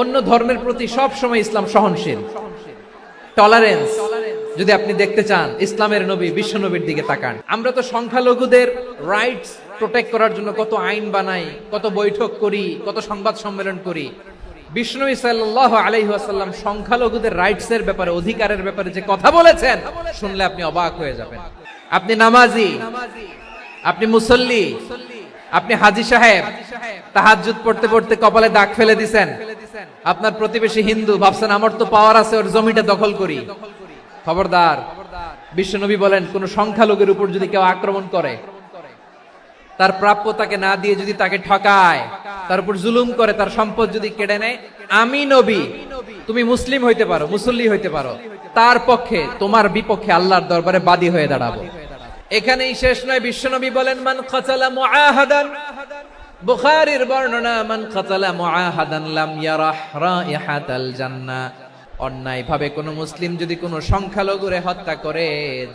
অন্য ধর্মের প্রতি সব সময় ইসলাম সহনশীল, টলারেন্স। যদি আপনি দেখতে চান ইসলামের নবী বিশ্ব নবীর দিকে তাকান। আমরা তো সংখ্যালঘুদের রাইটস প্রোটেক্ট করার জন্য কত আইন বানাই, কত বৈঠক করি, কত সংবাদ সম্মেলন করি। বিষ্ণু সাল্লাল্লাহু আলাইহি ওয়াসাল্লাম সংখ্যালঘুদের রাইটস এর ব্যাপারে, অধিকারের ব্যাপারে যে কথা বলেছেন, শুনলে আপনি অবাক হয়ে যাবেন। আপনি নামাজি, আপনি মুসল্লি, আপনি হাজী সাহেব, তাহাজ্জুদ পড়তে পড়তে কপালে দাগ ফেলে দিছেন। আপনার প্রতিবেশী হিন্দু, ভাবছেন আমার তো পাওয়ার আছে, ওর জমিটা দখল করি। খবরদার, বিশ্বনবী বলেন কোন সংখ্যালঘুর উপর যদি কেউ আক্রমণ করে, তার প্রাপ্য তাকে না দিয়ে যদি তাকে ঠকায়, তার উপর জুলুম করে, তার সম্পদ যদি কেড়ে নেয়, আমি নবী, তুমি মুসলিম হইতে পারো, মুসল্লি হইতে পারো, তার পক্ষে তোমার বিপক্ষে আল্লাহর দরবারে বাদী হয়ে দাঁড়াবো। এখানেই শেষ নয়, বিশ্বনবী বলেন মান কাতালা মুআহাদান, বুখারীর বর্ণনা, মান কাতালা মুআহাদান লাম ইয়ারাহ রাইহাতাল জান্নাহ। অন্যায় ভাবে কোন মুসলিম যদি কোন সংখ্যালঘুরে হত্যা করে,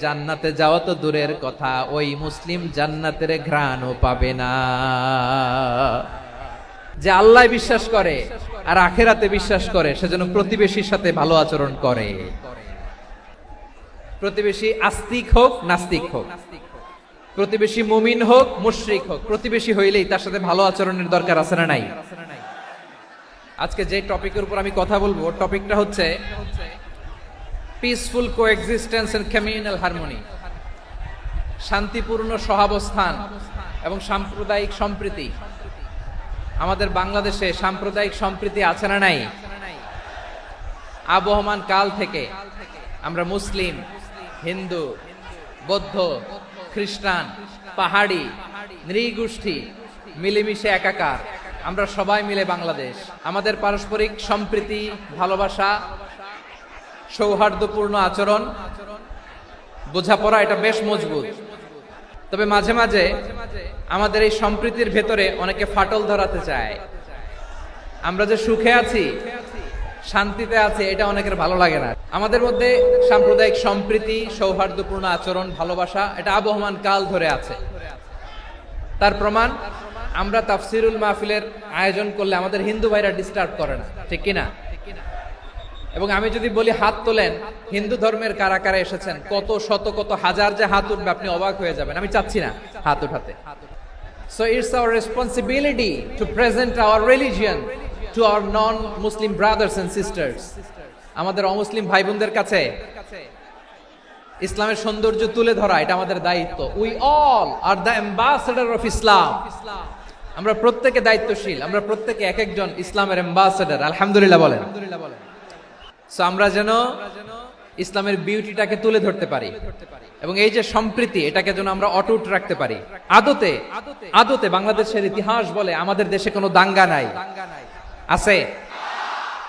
জান্নাতে যাওয়া তো দূরের কথা, ওই মুসলিম জান্নাতের ঘ্রাণও পাবে না। যে আল্লাহ বিশ্বাস করে আর আখিরাতে বিশ্বাস করে, সেজন্য প্রতিবেশীর সাথে ভালো আচরণ করে। প্রতিবেশী আস্তিক হোক নাস্তিক হোক, প্রতিবেশী মুমিন হোক মুশরিক হোক, প্রতিবেশী হইলেই তার সাথে ভালো আচরণের দরকার আছে না নাই? আজকে যে টপিকের উপর আমি কথা বলবো, টপিকটা হচ্ছে peaceful coexistence and communal harmony, শান্তিপূর্ণ সহাবস্থান এবং সাম্প্রদায়িক সম্প্রীতি। আমাদের বাংলাদেশে সাম্প্রদায়িক সম্প্রীতি আছে না নাই? আবহমান কাল থেকে আমরা মুসলিম, হিন্দু, বৌদ্ধ, খ্রিস্টান, পাহাড়ি, নৃগোষ্ঠী মিলেমিশে একাকার, আমরা সবাই মিলে বাংলাদেশ। আমাদের পারস্পরিক সম্প্রীতি, ভালোবাসা, সৌহার্দ্যপূর্ণ আচরণ, বোঝাপড়া, এটা বেশ মজবুত। তবে মাঝে মাঝে আমাদের এই সম্প্রীতির ভেতরে অনেকে ফাটল ধরাতে চায়। আমরা যে সুখে আছি, শান্তিতে আছে, এটা অনেকের ভালো লাগে না। আমাদের মধ্যে সাম্প্রদায়িক সম্প্রীতি, সৌহার্দ্যপূর্ণ আচরণ, ভালোবাসা, এটা আবহমান কাল ধরে আছে। তার প্রমাণ, আমরা তাফসিরুল মাহফিলের আয়োজন করলে আমাদের হিন্দু ভাইরা ডিস্টার্ব করে না, ঠিক কিনা? এবং আমি যদি বলি হাত তোলেন, হিন্দু ধর্মের কারা কারা এসেছেন, কত শত কত হাজার যে হাত উঠবে, আপনি অবাক হয়ে যাবেন। আমি চাচ্ছি না হাত উঠাতে। So it's our responsibility to present our religion to our non-Muslim brothers and sisters. আমাদের অমুসলিম ভাই বোনদের কাছে ইসলামের সৌন্দর্য তুলে ধরা, এটা আমাদের দায়িত্ব। We all are the ambassador of Islam. আমরা প্রত্যেকে দায়িত্বশীল, আমরা প্রত্যেকে এক একজন ইসলামের অ্যাম্বাসেডর। আলহামদুলিল্লাহ বলেন। সো আমরা যেন ইসলামের বিউটিটাকে তুলে ধরতে পারি এবং এই যে সম্প্রীতি, এটাকে যেন আমরা অটুট রাখতে পারি। আদতে আদতে বাংলাদেশের ইতিহাস বলে আমাদের দেশে কোনো দাঙ্গা নাই, আছে?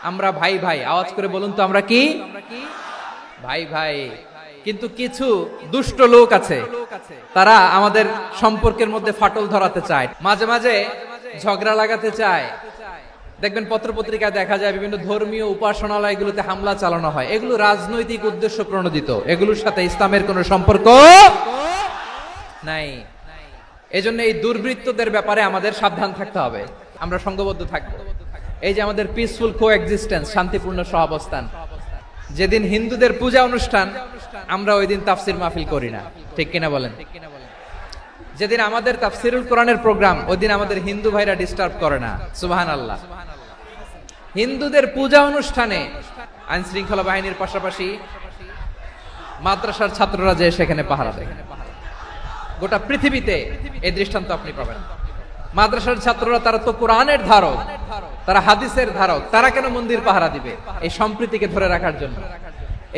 আমরা ভাই ভাই, আওয়াজ করে বলুন তো, আমরা কি ভাই ভাই? কিন্তু কিছু দুষ্ট লোক আছে, তারা আমাদের সম্পর্কের মধ্যে ফাটল ধরাতে চায়, মাঝে মাঝে ঝগড়া লাগাতে চায়। দেখবেন পত্রপত্রিকায় দেখা যায় বিভিন্ন ধর্মীয় উপাসনালয়গুলোতে হামলা চালানো হয়। এগুলো রাজনৈতিক উদ্দেশ্য প্রণোদিত, এগুলোর সাথে ইসলামের কোনো সম্পর্ক নাই। এজন্য এই দুর্বৃত্তদের ব্যাপারে আমাদের সাবধান থাকতে হবে, আমরা সংঘবদ্ধ থাকবো। এই যে আমাদের পিসফুল কোএক্সিস্টেন্স, শান্তিপূর্ণ সহাবস্থান, যেদিন হিন্দুদের পূজা অনুষ্ঠান, আমরা ওই দিন তাফসির মাহফিল করি না, ঠিক কিনা বলেন? যেদিন আমাদের তাফসিরুল কোরআনের প্রোগ্রাম, ওই দিন আমাদের হিন্দু ভাইরা ডিস্টার্ব করে না। সুবহানাল্লাহ। হিন্দুদের পূজা অনুষ্ঠানে আইন শৃঙ্খলা বাহিনীর পাশাপাশি মাদ্রাসার ছাত্ররা যে সেখানে পাহারা দেয়। গোটা পৃথিবীতে এই দৃষ্টান্ত আপনি পাবেন। মাদ্রাসার ছাত্ররা, তারা তো কোরআনের ধারক, তারা হাদিসের ধারক, তারা কেন মন্দির পাহারা দিবে? এই সম্প্রীতিকে ধরে রাখার জন্য,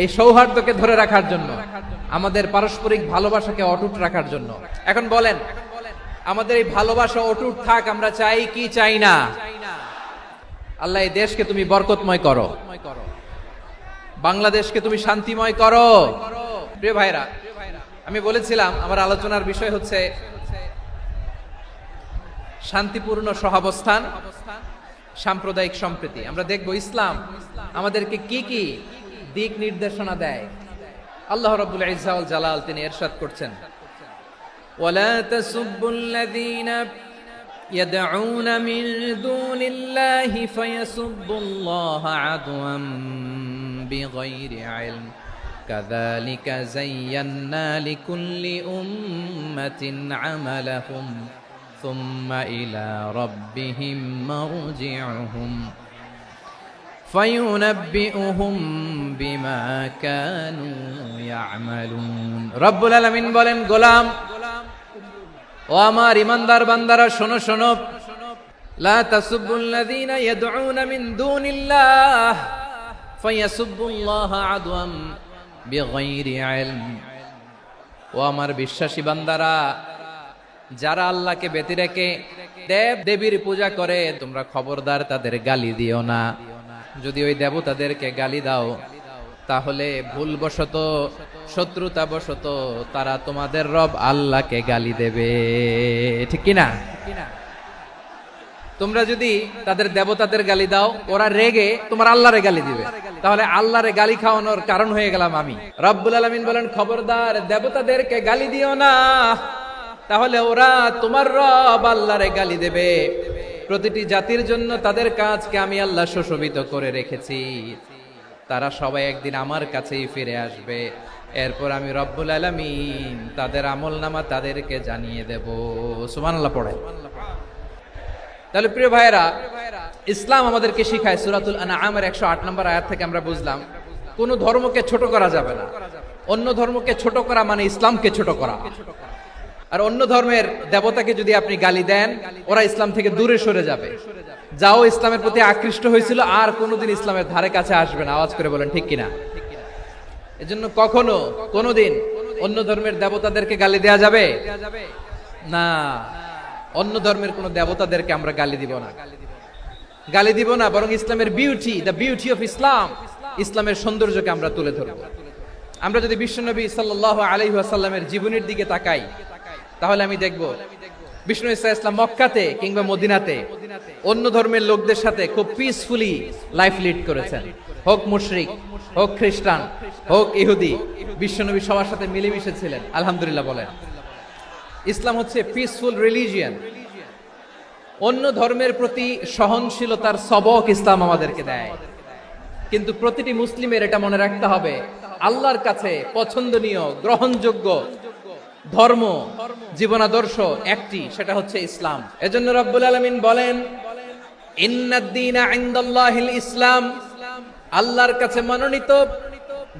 এই সৌহার্দ্যকে ধরে রাখার জন্য, আমাদের পারস্পরিক ভালোবাসাকে অটুট রাখার জন্য। এখন বলেন, আমাদের এই ভালোবাসা অটুট থাক, আমরা চাই কি চাই না? আল্লাহ এই দেশকে তুমি বরকতময় করো, বাংলাদেশকে তুমি শান্তিময় করো। প্রিয় ভাইরা, আমি বলেছিলাম আমার আলোচনার বিষয় হচ্ছে শান্তিপূর্ণ সহাবস্থান, সাম্প্রদায়িক সম্প্রীতি। আমরা দেখব ইসলাম আমাদেরকে কি কি দিক নির্দেশনা দেয়। আল্লাহ রাব্বুল ইজ্জা ওয়াল জালাল তিনি ইরশাদ করছেন, ওয়ালা তাসুব্বুল্লাযীনা يدعون من دون الله فيسبوا الله عدوا بغير علم كذلك زينا لكل أمة عملهم ثم إلى ربهم مرجعهم فينبئهم بما كانوا يعملون رب العالمين বলেন গোলাম ও আমার ইমানদার বান্দারা শোনো শোনো লা তাসুবুল্লাযীনা ইয়াদউনা মিন দুনিল্লাহ ফায়াসুবুল্লাহা আদওয়াম বিগাইরি ইলম ও আমার বিশ্বাসী বান্দারা যারা আল্লাহকে ব্যতি রেখে দেব দেবীর পূজা করে তোমরা খবরদার তাদের গালি দিও না যদি ওই দেবতাদেরকে গালি দাও তাহলে ভুলবশত শত্রুতাবশত তারা তোমাদের রব আল্লাহকে গালি দেবে ঠিক কি না তোমরা যদি তাদের দেবতাদের গালি দাও ওরা রেগে তোমার আল্লাহরে গালি দিবে তাহলে আল্লাহরে গালি খাওয়ানোর কারণ হয়ে গেলাম আমি রব্বুল আলামিন বলেন খবরদার দেবতাদেরকে গালি দিও না তাহলে ওরা তোমার রব আল্লাহরে গালি দেবে প্রতিটি জাতির জন্য তাদের কাজকে আমি আল্লাহ সুশোভিত করে রেখেছি তারা সবাই একদিন আমার কাছেই ফিরে আসবে এরপর আমি রব্বুল আলামিন তাদের আমলনামা তাদেরকে জানিয়ে দেব সুবহানাল্লাহ পড়ে তাহলে প্রিয় ভাইরা ইসলাম আমাদেরকে শিখায় সূরাতুল আনআমের 108 নম্বর আয়াত থেকে আমরা বুঝলাম কোন ধর্মকে ছোট করা যাবে না অন্য ধর্মকে ছোট করা মানে ইসলামকে ছোট করা আর অন্য ধর্মের দেবতাকে যদি আপনি গালি দেন ওরা ইসলাম থেকে দূরে সরে যাবে যাও ইসলামের প্রতি আকৃষ্ট হয়েছিল আর কোনোদিন ইসলামের ধারে কাছে আসবে না আওয়াজ করে বলেন ঠিক কিনা এজন্য কখনো কোনোদিন অন্য ধর্মের দেবতাদেরকে গালি দেয়া যাবে না অন্য ধর্মের কোন দেবতাদেরকে আমরা গালি দিব না বরং ইসলামের beauty the beauty of Islam ইসলামের সৌন্দর্যকে আমরা তুলে ধরব আমরা যদি বিশ্বনবী সাল্লাল্লাহু আলাইহি ওয়াসাল্লামের জীবনের দিকে তাকাই তাহলে আমি দেখব বিষ্ণু ইসলাম মক্কাতে কিংবা মদিনাতে অন্য ধর্মের লোকদের সাথে খুব পিসফুলি লাইফ লিড করেছেন হোক মুশরিক হোক খ্রিস্টান হোক ইহুদি বিশ্বনবী সবার সাথে মিলেমিশে ছিলেন আলহামদুলিল্লাহ বলেন ইসলাম হচ্ছে পিসফুল রিলিজিয়ন অন্য ধর্মের প্রতি সহনশীলতার সবক ইসলাম আমাদেরকে দেয় কিন্তু প্রতিটি মুসলিমের এটা মনে রাখতে হবে আল্লাহর কাছে পছন্দনীয় গ্রহণযোগ্য ধর্ম জীবনাদর্শ একটি সেটা হচ্ছে ইসলাম এজন্য রব্বুল আলামিন বলেন ইন্নাদ-দীনা ইনদাল্লাহিল ইসলাম আল্লাহর কাছে মনোনীত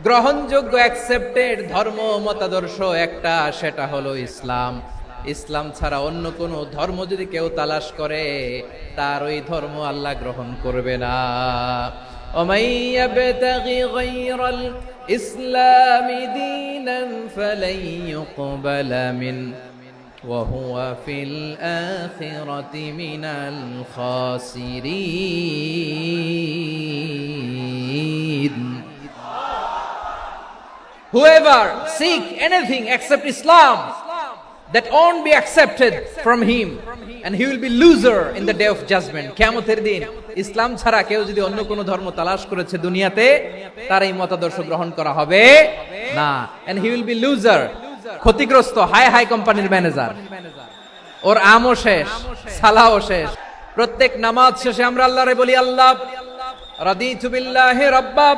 গ্রহণযোগ্য অ্যাকসেপ্টেড ধর্ম মতাদর্শ একটা সেটা হলো ইসলাম ইসলাম ছাড়া অন্য কোন ধর্ম যদি কেউ তালাশ করে তার ওই ধর্ম আল্লাহ গ্রহণ করবে না ومن يبتغي غير الإسلام دينا فلن يقبل منه وهو في الآخرة من الخاسرين Whoever seek anything except Islam that won't be accepted from him and he will be loser in the day of judgment কিয়ামতের দিন ইসলাম ছাড়া কেউ যদি অন্য কোন ধর্ম তালাশ করেছে দুনিয়াতে তার এই মতাদর্শ গ্রহণ করা হবে না and he will be loser ক্ষতিগ্রস্ত হাই কোম্পানির ম্যানেজার ওর আমও শেষ সালাও শেষ প্রত্যেক নামাজ শেষে আমরা আল্লাহরে বলি আল্লাহ রাদিতু বিল্লাহি রাব্বা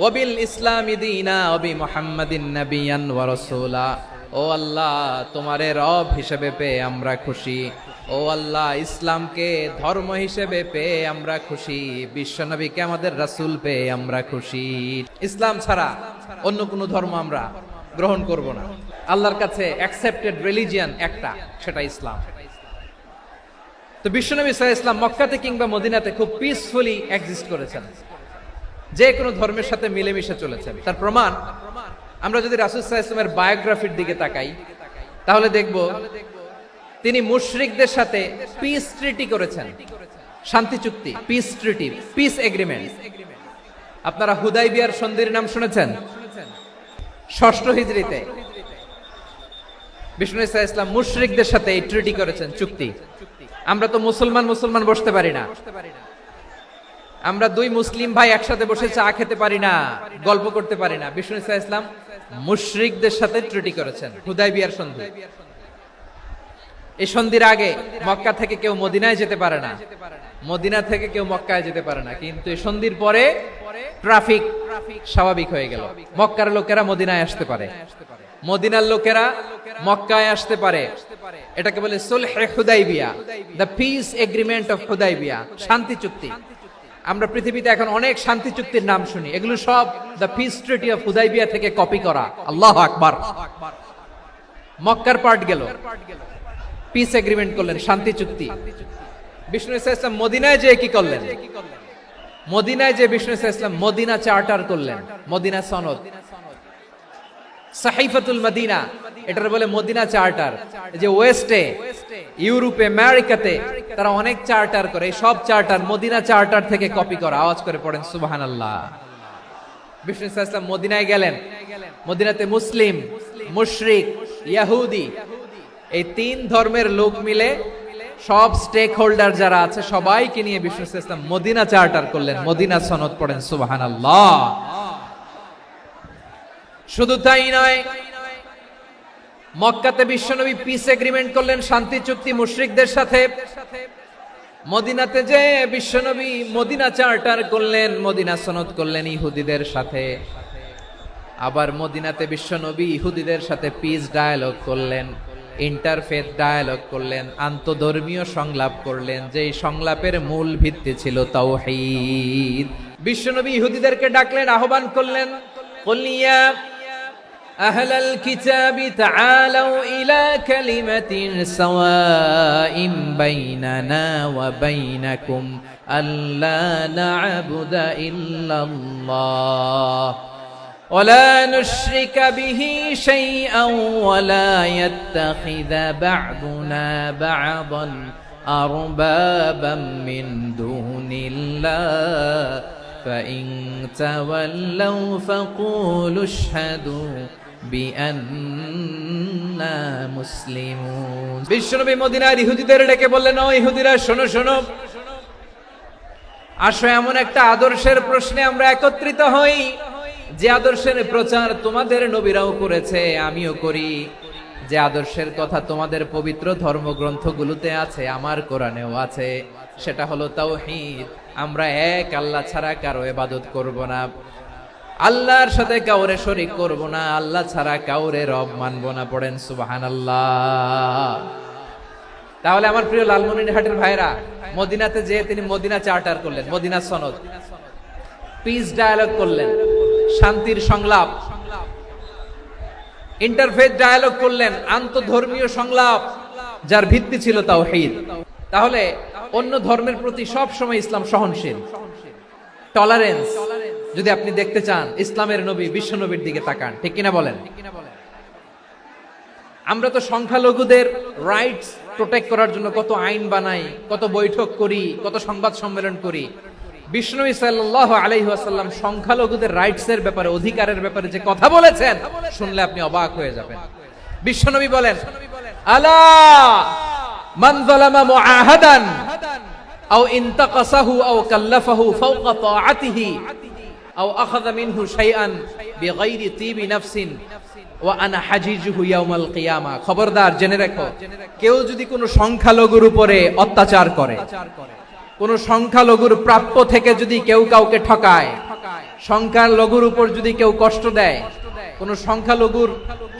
ওয়া বিল ইসলামি দীনা ওয়া বি মুহাম্মাদিন নাবিয়ান ওয়া রাসূলা ও আল্লাহ তোমারে রব হিসেবে পেয়ে আমরা খুশি ও আল্লাহ ইসলামকে ধর্ম হিসেবে পেয়ে আমরা খুশি বিশ্বনবীকে আমাদের রাসূল পেয়ে আমরা খুশি ইসলাম ছাড়া অন্য কোনো ধর্ম আমরা গ্রহণ করব না আল্লাহর কাছে অ্যাকসেপ্টেড রিলিজিয়ন একটা সেটা ইসলাম তো বিশ্বনবী সাল্লাল্লাহু আলাইহি ওয়াসাল্লাম মক্কাতে কিংবা মদিনাতে খুব পিসফুলি এক্সিস্ট করেছেন যে কোনো ধর্মের সাথে মিলেমিশে চলেছেন তার প্রমাণ আমরা যদি রাসূল সাল্লাল্লাহু আলাইহি ওয়াসাল্লামের বায়োগ্রাফির দিকে তাকাই তাহলে দেখব তিনি মুশরিকদের সাথে পিস ট্রিটি করেছেন শান্তি চুক্তি পিস ট্রিটি পিস এগ্রিমেন্ট আপনারা হুদাইবিয়ার সন্ধির নাম শুনেছেন ষষ্ঠ হিজরিতে বিষ্ণু সাল্লাল্লাহু আলাইহি ওয়াসাল্লাম মুশরিকদের সাথে এই ট্রিটি করেছেন চুক্তি আমরা তো মুসলমান বসতে পারি না আমরা দুই মুসলিম ভাই একসাথে বসে চা খেতে পারি না গল্প করতে পারি না বিষ্ণু সাল্লাল্লাহু আলাইহি ওয়াসাল্লাম মুশরিকদের সাথে ট্রিটি করেছেন হুদাইবিয়ার সন্ধি এই সন্ধির আগে মক্কা থেকে কেউ মদিনায় যেতে পারে না, মদিনা থেকে কেউ মক্কায় যেতে পারে না, কিন্তু এই সন্ধির পরে ট্রাফিক স্বাভাবিক হয়ে গেল। মক্কার লোকেরা মদিনায় আসতে পারে, মদিনার লোকেরা মক্কায় আসতে পারে। এটাকে বলে সুলহে Hudaibiyah, the peace agreement of Hudaibiyah, শান্তি চুক্তি। আমরা পৃথিবীতে এখন অনেক শান্তি চুক্তির নাম শুনি, এগুলো সব the piece treaty of Hudaibiya থেকে কপি করা। আল্লাহু আকবার। মক্কার পার্ট গেল, পিস এগ্রিমেন্ট করলেন, শান্তি চুক্তি। বিষ্ণু ইসলাম মদিনায় যে কি করলেন? মদিনায় যে বিষ্ণু ইসলাম মদিনা চার্টার করলেন, মদিনা সনদ, সাহিফাতুল মদিনা, এটার বলে মদিনা চার্টার। যে ওয়েস্টে, ইউরোপে, আমেরিকাতে তারা অনেক চার্টার করে, এই সব চার্টার মদিনা চার্টার থেকে কপি করা। আওয়াজ করে পড়েন সুবহানাল্লাহ। বিষ্ণু ইসলাম মদিনায় গেলেন, মদিনাতে মুসলিম, মুশরিক, ইহুদি, এই তিন ধর্মের লোক মিলে সব স্টেক হোল্ডার যারা আছে সবাইকে নিয়ে বিষ্ণু ইসলাম মদিনা চার্টার করলেন, মদিনা সনদ। পড়েন সুবহানাল্লাহ। শুধু তাই নয়, মক্কাতে বিশ্বনবী পিস এগ্রিমেন্ট করলেন, শান্তি চুক্তি মুশরিকদের সাথে। মদিনাতে যে বিশ্বনবী মদিনা চার্টার করলেন, মদিনা সনদ করলেন ইহুদিদের সাথে। আবার মদিনাতে বিশ্বনবী ইহুদিদের সাথে পিস ডায়ালগ করলেন, ইন্টারফেথ ডায়ালগ করলেন, আন্তধর্মীয় সংলাপ করলেন, যেই সংলাপের মূল ভিত্তি ছিল তাওহীদ। বিশ্বনবী ইহুদিদেরকে ডাকলেন, আহ্বান করলেন, কুল ইয়া আহলাল কিতাবি তাআলাউ ইলা কালিমাতিন সাওয়াইন বাইনানা ওয়া বাইনাকুম আল্লা না'বুদা ইল্লাল্লাহ ولا نشرك به شيئا ولا يتخذ بعضنا بعضا أربابا من دون الله فإن تولوا فقولوا اشهدوا بأننا مسلمون। বিশ্বনবী মদিনার ইহুদিদের ডেকে বললেন, ও ইহুদিরা, শোনো শোনো, আসো এমন একটা আদর্শের প্রশ্নে আমরা একত্রিত হই, যে আদর্শের প্রচার তোমাদের নবীরাও করেছে, আমিও করি, যে আদর্শের কথা তোমাদের পবিত্র ধর্মগ্রন্থগুলোতে আছে, আমার কোরআনেও আছে, সেটা হলো তাওহীদ। আমরা এক আল্লাহ ছাড়া কারো ইবাদত করব না, আল্লাহর সাথে কাউরে শরীক করব না, আল্লাহ ছাড়া কাউরে রব মানব না। পড়েন সুবহানাল্লাহ। তাহলে আমার প্রিয় লালমনিরহাটের ভাইরা, মদিনাতে যে তিনি মদিনা চার্টার করলেন, মদিনা সনদ, পিস ডায়ালগ করলেন, শান্তির সংলাপ, ইন্টারফেথ ডায়ালগ করলেন, আন্তধর্মীয় সংলাপ, যার ভিত্তি ছিল তাওহীদ। তাহলে অন্য ধর্মের প্রতি সব সময় ইসলাম সহনশীল, টলারেন্স। যদি আপনি দেখতে চান ইসলামের নবী বিশ্ব নবীর দিকে তাকান, ঠিক কিনা বলেন? আমরা তো সংখ্যালঘুদের রাইটস প্রোটেক্ট করার জন্য কত আইন বানাই, কত বৈঠক করি, কত সংবাদ সম্মেলন করি। বিষ্ণু সাল্লাল্লাহু আলাইহি ওয়াসাল্লাম সংখ্যালঘুদের রাইটস এর ব্যাপারে, অধিকারের ব্যাপারে যে কথা বলেছেন, শুনলে আপনি অবাক হয়ে যাবেন। বিশ্বনবী বলেন, আলা মান যালামা মুআহাদান আও ইনতাকাসাহু আও কাল্লাফাহু ফাওকা তাআতিহি আও আখাযা মিনহু শাইআন বিগাইরি তিবি নাফসিন ওয়া আনা হাজিজুহু ইয়াউমাল কিয়ামা। খবরদার, জেনে রাখো, কেউ যদি কোনো সংখ্যালঘুর উপরে অত্যাচার করে, কোন সংখ্যালঘুর প্রাপ্য থেকে যদি কেউ কাউকে ঠকায়, সংখ্যালঘুর উপর যদি কেউ কষ্ট দেয়, কোন সংখ্যালঘুর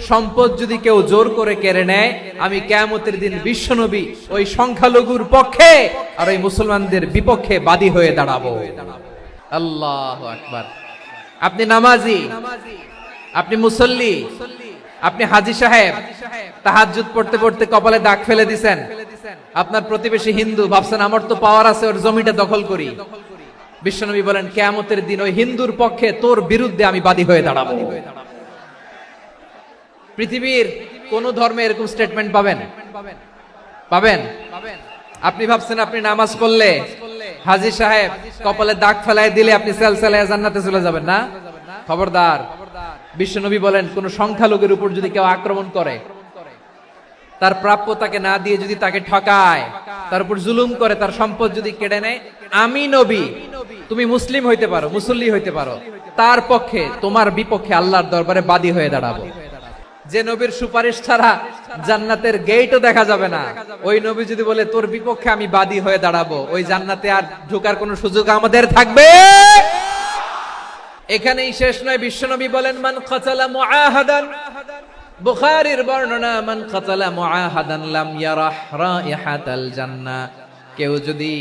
সম্পদ যদি কেউ জোর করে কেড়ে নেয়, আমি কিয়ামতের দিন বিশ্বনবী ওই সংখ্যালঘুর পক্ষে আর ওই মুসলমানদের বিপক্ষে বাদী হয়ে দাঁড়াবো। আল্লাহু আকবার। আপনি নামাজি, আপনি মুসল্লি, আপনি হাজী সাহেব, তাহাজ্জুদ পড়তে পড়তে কপালে দাগ ফেলে দিছেন, আপনার প্রতিবেশী হিন্দু, ভাবছেন আমার তো পাওয়ার আছে, ওর জমিটা দখল করি। বিশ্বনবী বলেন, কিয়ামতের দিন ওই হিন্দুর পক্ষে তোর বিরুদ্ধে আমি বাদী হয়ে দাঁড়াবো। পৃথিবীর কোন ধর্মে এরকম স্টেটমেন্ট পাবেন? পাবেন? আপনি ভাবছেন আপনি নামাজ পড়লে হাজী সাহেব কপালে দাগ ফেলায় দিলে আপনি সেলসেলায় জান্নাতে চলে যাবেন না? খবরদার। বিশ্বনবী বলেন, কোন সংখ্যালঘুর উপর যদি কেউ আক্রমণ করে, তার প্রাপ্য তাকে না দিয়ে যদি তাকে ঠকায়, তার উপর জুলুম করে, তার সম্পদ যদি কেড়ে নেয়, আমি নবী, তুমি মুসলিম হইতে পারো, মুসল্লি হইতে পারো, তার পক্ষে তোমার বিপক্ষে আল্লাহর দরবারে বাদী হয়ে দাঁড়াবো। যে নবীর সুপারিশ ছাড়া জান্নাতের গেটও দেখা যাবে না, ওই নবী যদি বলে তোর বিপক্ষে আমি বাদী হয়ে দাঁড়াবো, ওই জান্নাতে আর ঢোকার কোনো সুযোগ আমাদের থাকবে? এখানেই শেষ নয়, বিশ্বনবী বলেন মান কাতালা মুআহাদান, বুখারীর বর্ণনা, মান কাতালা মুআহাদান লাম ইয়ারাহ রাইহাতাল জান্নাহ। কেউ যদি,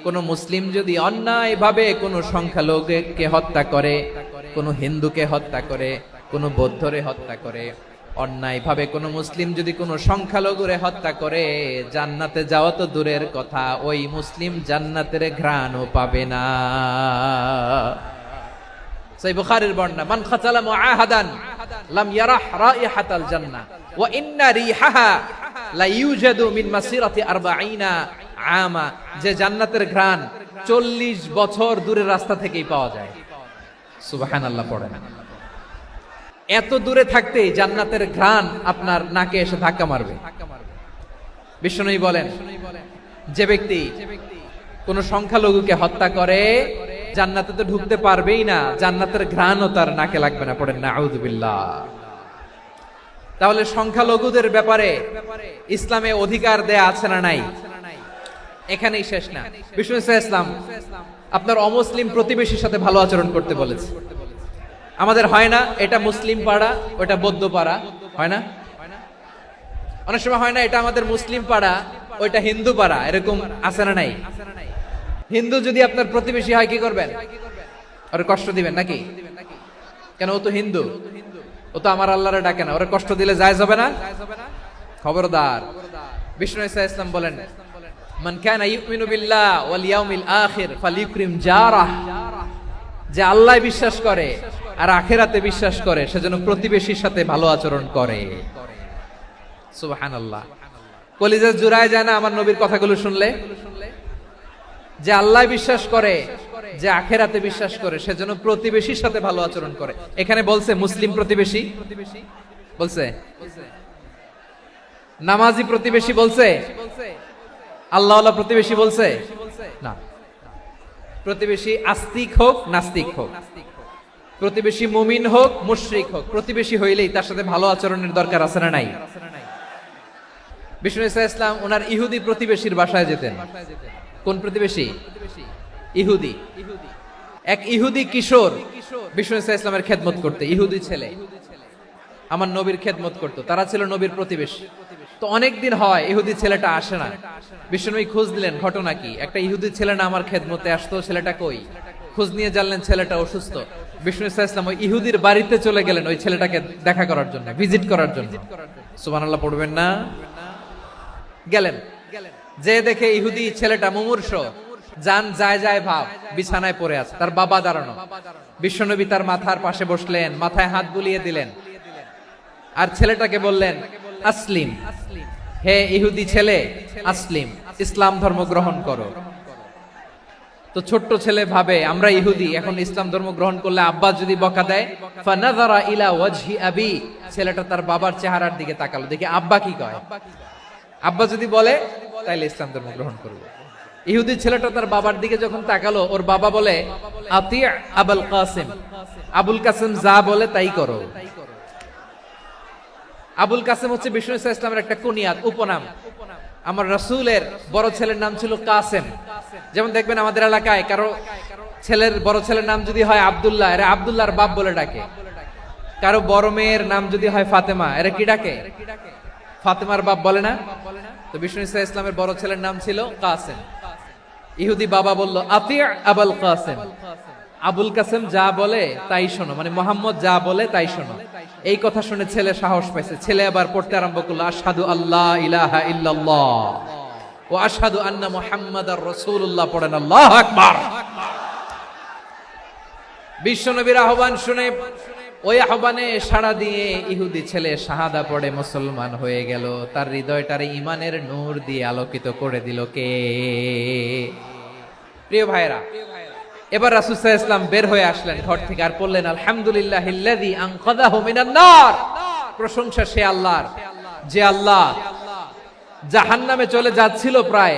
কোন মুসলিম যদি অন্যায়ভাবে কোন সংখ্যালঘুকে হত্যা করে, কোন হিন্দুকে হত্যা করে, কোন বৌদ্ধরে হত্যা করে, অন্যায়ভাবে কোন মুসলিম যদি কোন সংখ্যালঘুরে হত্যা করে, জান্নাতে যাওয়া তো দূরের কথা, ওই মুসলিম জান্নাতের ঘ্রাণও পাবে না। সহিহ বুখারীর বর্ণনা, মান কাতালা মুআহাদান লাম ইয়ারাহ রাইহাতাল জান্নাহ ওয়া ইন্না রিহাহা লা ইউজাদু মিন মাসিরাতি 40 আমা। যে জান্নাতের ঘ্রাণ 40 বছর দূরের রাস্তা থেকেই পাওয়া যায়। সুবহানাল্লাহ পড়েন। এত দূরে থাকতেই জান্নাতের ঘ্রাণ আপনার নাকে এসে ধাক্কা মারবে। বিশ্বনবী বলেন, যে ব্যক্তি কোন সংখ্যালঘুকে হত্যা করে জান্নাতে তো ঢুকতে পারবেই না, জান্নাতের ঘ্রাণও তার নাকে লাগবে না। পড়েন নাউযুবিল্লাহ। তাহলে সংখ্যালঘুদের ব্যাপারে ইসলামে অধিকার দেয়া আছে না নাই? এখানেই শেষ না, বিষ্ণু ইসলাম আপনার অমুসলিম প্রতিবেশীর সাথে ভালো আচরণ করতে বলেছে। আমাদের হয় না এটা মুসলিম পাড়া, ওটা বৌদ্ধ পাড়া, হয় না? অনেক সময় হয় না এটা আমাদের মুসলিম পাড়া, ওইটা হিন্দু পাড়া, এরকম আছে না নাই? হিন্দু যদি আপনার প্রতিবেশী হয় কি করবেন? ওরে কষ্ট দিবেন নাকি? কেন? ও তো হিন্দু, ও তো আমার আল্লাহরে ডাকে না, ওরে কষ্ট দিলে জায়েজ হবে না? খবরদার। বিষ্ণু ইসলাম বলেন, মান কানা ইউমিনু বিল্লাহ ওয়াল ইয়াউমিল আখির ফালিউকরিম জারাহ। যে আল্লাহ বিশ্বাস করে আর আখিরাতে বিশ্বাস করে, সেজন্য প্রতিবেশীর সাথে ভালো আচরণ করে। সুবহানাল্লাহ। কলিজা জুড়ায় যায় না আমার নবীর কথাগুলো শুনলে? যে আল্লাহ বিশ্বাস করে, যে আখিরাতে বিশ্বাস করে, সেজন্য প্রতিবেশীর সাথে ভালো আচরণ করে। এখানে বলছে মুসলিম প্রতিবেশী বলছে, নামাজি প্রতিবেশী বলছে, আল্লাহওয়ালা প্রতিবেশী বলছে না। প্রতিবেশী আস্তিক হোক নাস্তিক হোক, প্রতিবেশী মুমিন হোক মুশরিক হোক, প্রতিবেশী হইলেই তার সাথে ভালো আচরণের দরকার আছে না নাই? বিষ্ণু ইসলাম ওনার ইহুদি প্রতিবেশীর বাসায় যেতেন। কোন প্রতিবেশী? ইহুদি। এক ইহুদি কিশোর বিষ্ণু ইসলামের খেদমত করতে, ইহুদি ছেলে আমার নবীর খেদমত করতো, তারা ছিল নবীর প্রতিবেশী। তো অনেকদিন হয় ইহুদি ছেলেটা আসে না। বিশ্বনবী খোঁজ দিলেন, ঘটনা কি? একটা ইহুদি ছেলে না আমার খেদমতে আসতো, ছেলেটা কই? খোঁজ নিয়ে জানলেন ছেলেটা অসুস্থ। বিষ্ণু ইসলাম ওই ইহুদির বাড়িতে চলে গেলেন ওই ছেলেটাকে দেখা করার জন্য, ভিজিট করার জন্য। সুবহানাল্লাহ পড়বেন না? গেলেন, যে দেখে ইহুদি ছেলেটা মুমূর্ষ, জান যায় যায় ভাব, বিছানায় পড়ে আছে, তার বাবা দাঁড়ানো। বিশ্বনবী তার মাথার পাশে বসলেন, মাথায় হাত বুলিয়ে দিলেন, আর ছেলেটাকে বললেন আসলিম, হে ইহুদি ছেলে আসলিম, ইসলাম ধর্ম গ্রহণ করো। তো ছোট্ট ছেলে ভাবে আমরা ইহুদি, এখন ইসলাম ধর্ম গ্রহণ করলে আব্বা যদি বকা দেয়, ফানাযারা ইলা ওয়াজহি আবি, ছেলেটা তার বাবার চেহারার দিকে তাকালো, দেখি আব্বা কি কয়। আব্বা যদি বলে তাইলে ইসলাম ধর্ম গ্রহণ করবে। ইহুদি ছেলেটা তার বাবার দিকে যখন তাকালো, ওর বাবা বলে আতি আবুল কাসিম, আবুল কাসিম যা বলে তাই করো। আবুল কাসিম হচ্ছে বিষ্ণু ইসলামের একটা কুনিয়াত, উপনাম। আমার রাসূলের বড় ছেলের নাম ছিল কাসেম। যেমন দেখবেন আমাদের এলাকায় কারো ছেলের বড় ছেলের নাম যদি হয় আব্দুল্লাহ, এরা আব্দুল্লাহর বাপ বলে ডাকে। কারো বড় মেয়ের নাম যদি হয় ফাতেমা, এরা কি ডাকে? ফাতেমার বাপ বলে না? তো বিষ্ণু ইসলামের বড় ছেলের নাম ছিল কাসেম। ইহুদি বাবা বলল আতি আবুল কাসেম, আবুল কাসেম যা বলে তাই শোনো, মানে মোহাম্মদ যা বলে তাই শোনো। এই কথা শুনে ছেলে সাহস পাইছে, ছেলে আবার পড়তে আরম্ভ করলো আশহাদু আল্লাহ ইলাহা ইল্লাল্লাহ ওয়া আশহাদু আন্না মুহাম্মাদার রাসূলুল্লাহ। পড়েন আল্লাহু আকবার। বিশ্বনবীর আহ্বান শুনে ওই আহ্বানে সাড়া দিয়ে ইহুদি ছেলে শাহাদা পড়ে মুসলমান হয়ে গেল। তার হৃদয়টারে ইমানের নূর দিয়ে আলোকিত করে দিল কে? প্রিয় ভাইরা, এবার রাসূল সাল্লাল্লাহু আলাইহি ওয়াসাল্লাম বের হয়ে আসলেন ঘর থেকে, আর বললেন আলহামদুলিল্লাহিল্লাযী আনকাযাহু মিনান নার। প্রশংসা সে আল্লাহর, যে আল্লাহ জাহান্নামে চলে যাচ্ছিল প্রায়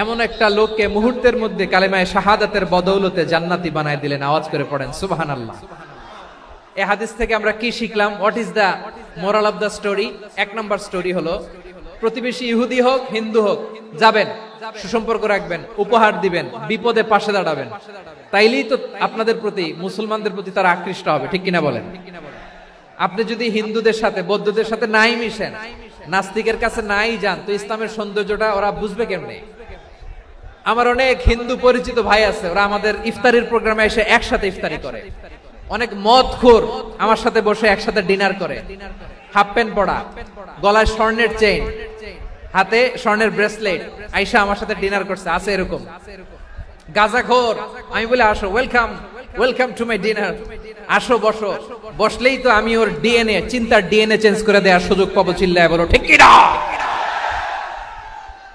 এমন একটা লোককে মুহূর্তের মধ্যে কালেমায়ে শাহাদাতের বদৌলতে জান্নাতি বানায় দিলেন। আওয়াজ করে পড়েন সুবহানাল্লাহ। এই হাদিস থেকে আমরা কি শিখলাম? What is the moral of the story? এক নম্বর স্টোরি হলো, প্রতিবেশী ইহুদি হোক হিন্দু হোক, যাবেন, সুসম্পর্ক রাখবেন, উপহার দিবেন, বিপদে পাশে দাঁড়াবেন, তাইলেই তো আপনাদের প্রতি, মুসলমানদের প্রতি তারা আকৃষ্ট হবে, ঠিক কিনা বলেন? আপনি যদি হিন্দুদের সাথে বৌদ্ধদের সাথে নাই মিশেন, নাস্তিকের কাছে নাই যান, তো ইসলামের সৌন্দর্যটা ওরা বুঝবে কেমনে? আমার অনেক হিন্দু পরিচিত ভাই আছে, ওরা আমাদের ইফতারির প্রোগ্রামে এসে একসাথে ইফতারি করে। অনেক মদখোর আমার সাথে বসে একসাথে ডিনার করে, হাফ প্যান্ট পরা, গলায় স্বর্ণের চেইন, হাতে স্বর্ণের ব্রেসলেট, আইসা আমার সাথে ডিনার করছে, আছে এরকম। গাঁজাখোর, আমি বলে আসো, welcome welcome to my dinner, আসো বসো, বসলেই তো আমি ওর ডিএনএ, চিন্তার ডিএনএ চেঞ্জ করে দেওয়ার সুযোগ পাবো, চিল্লায় বলো ঠিক কিনা?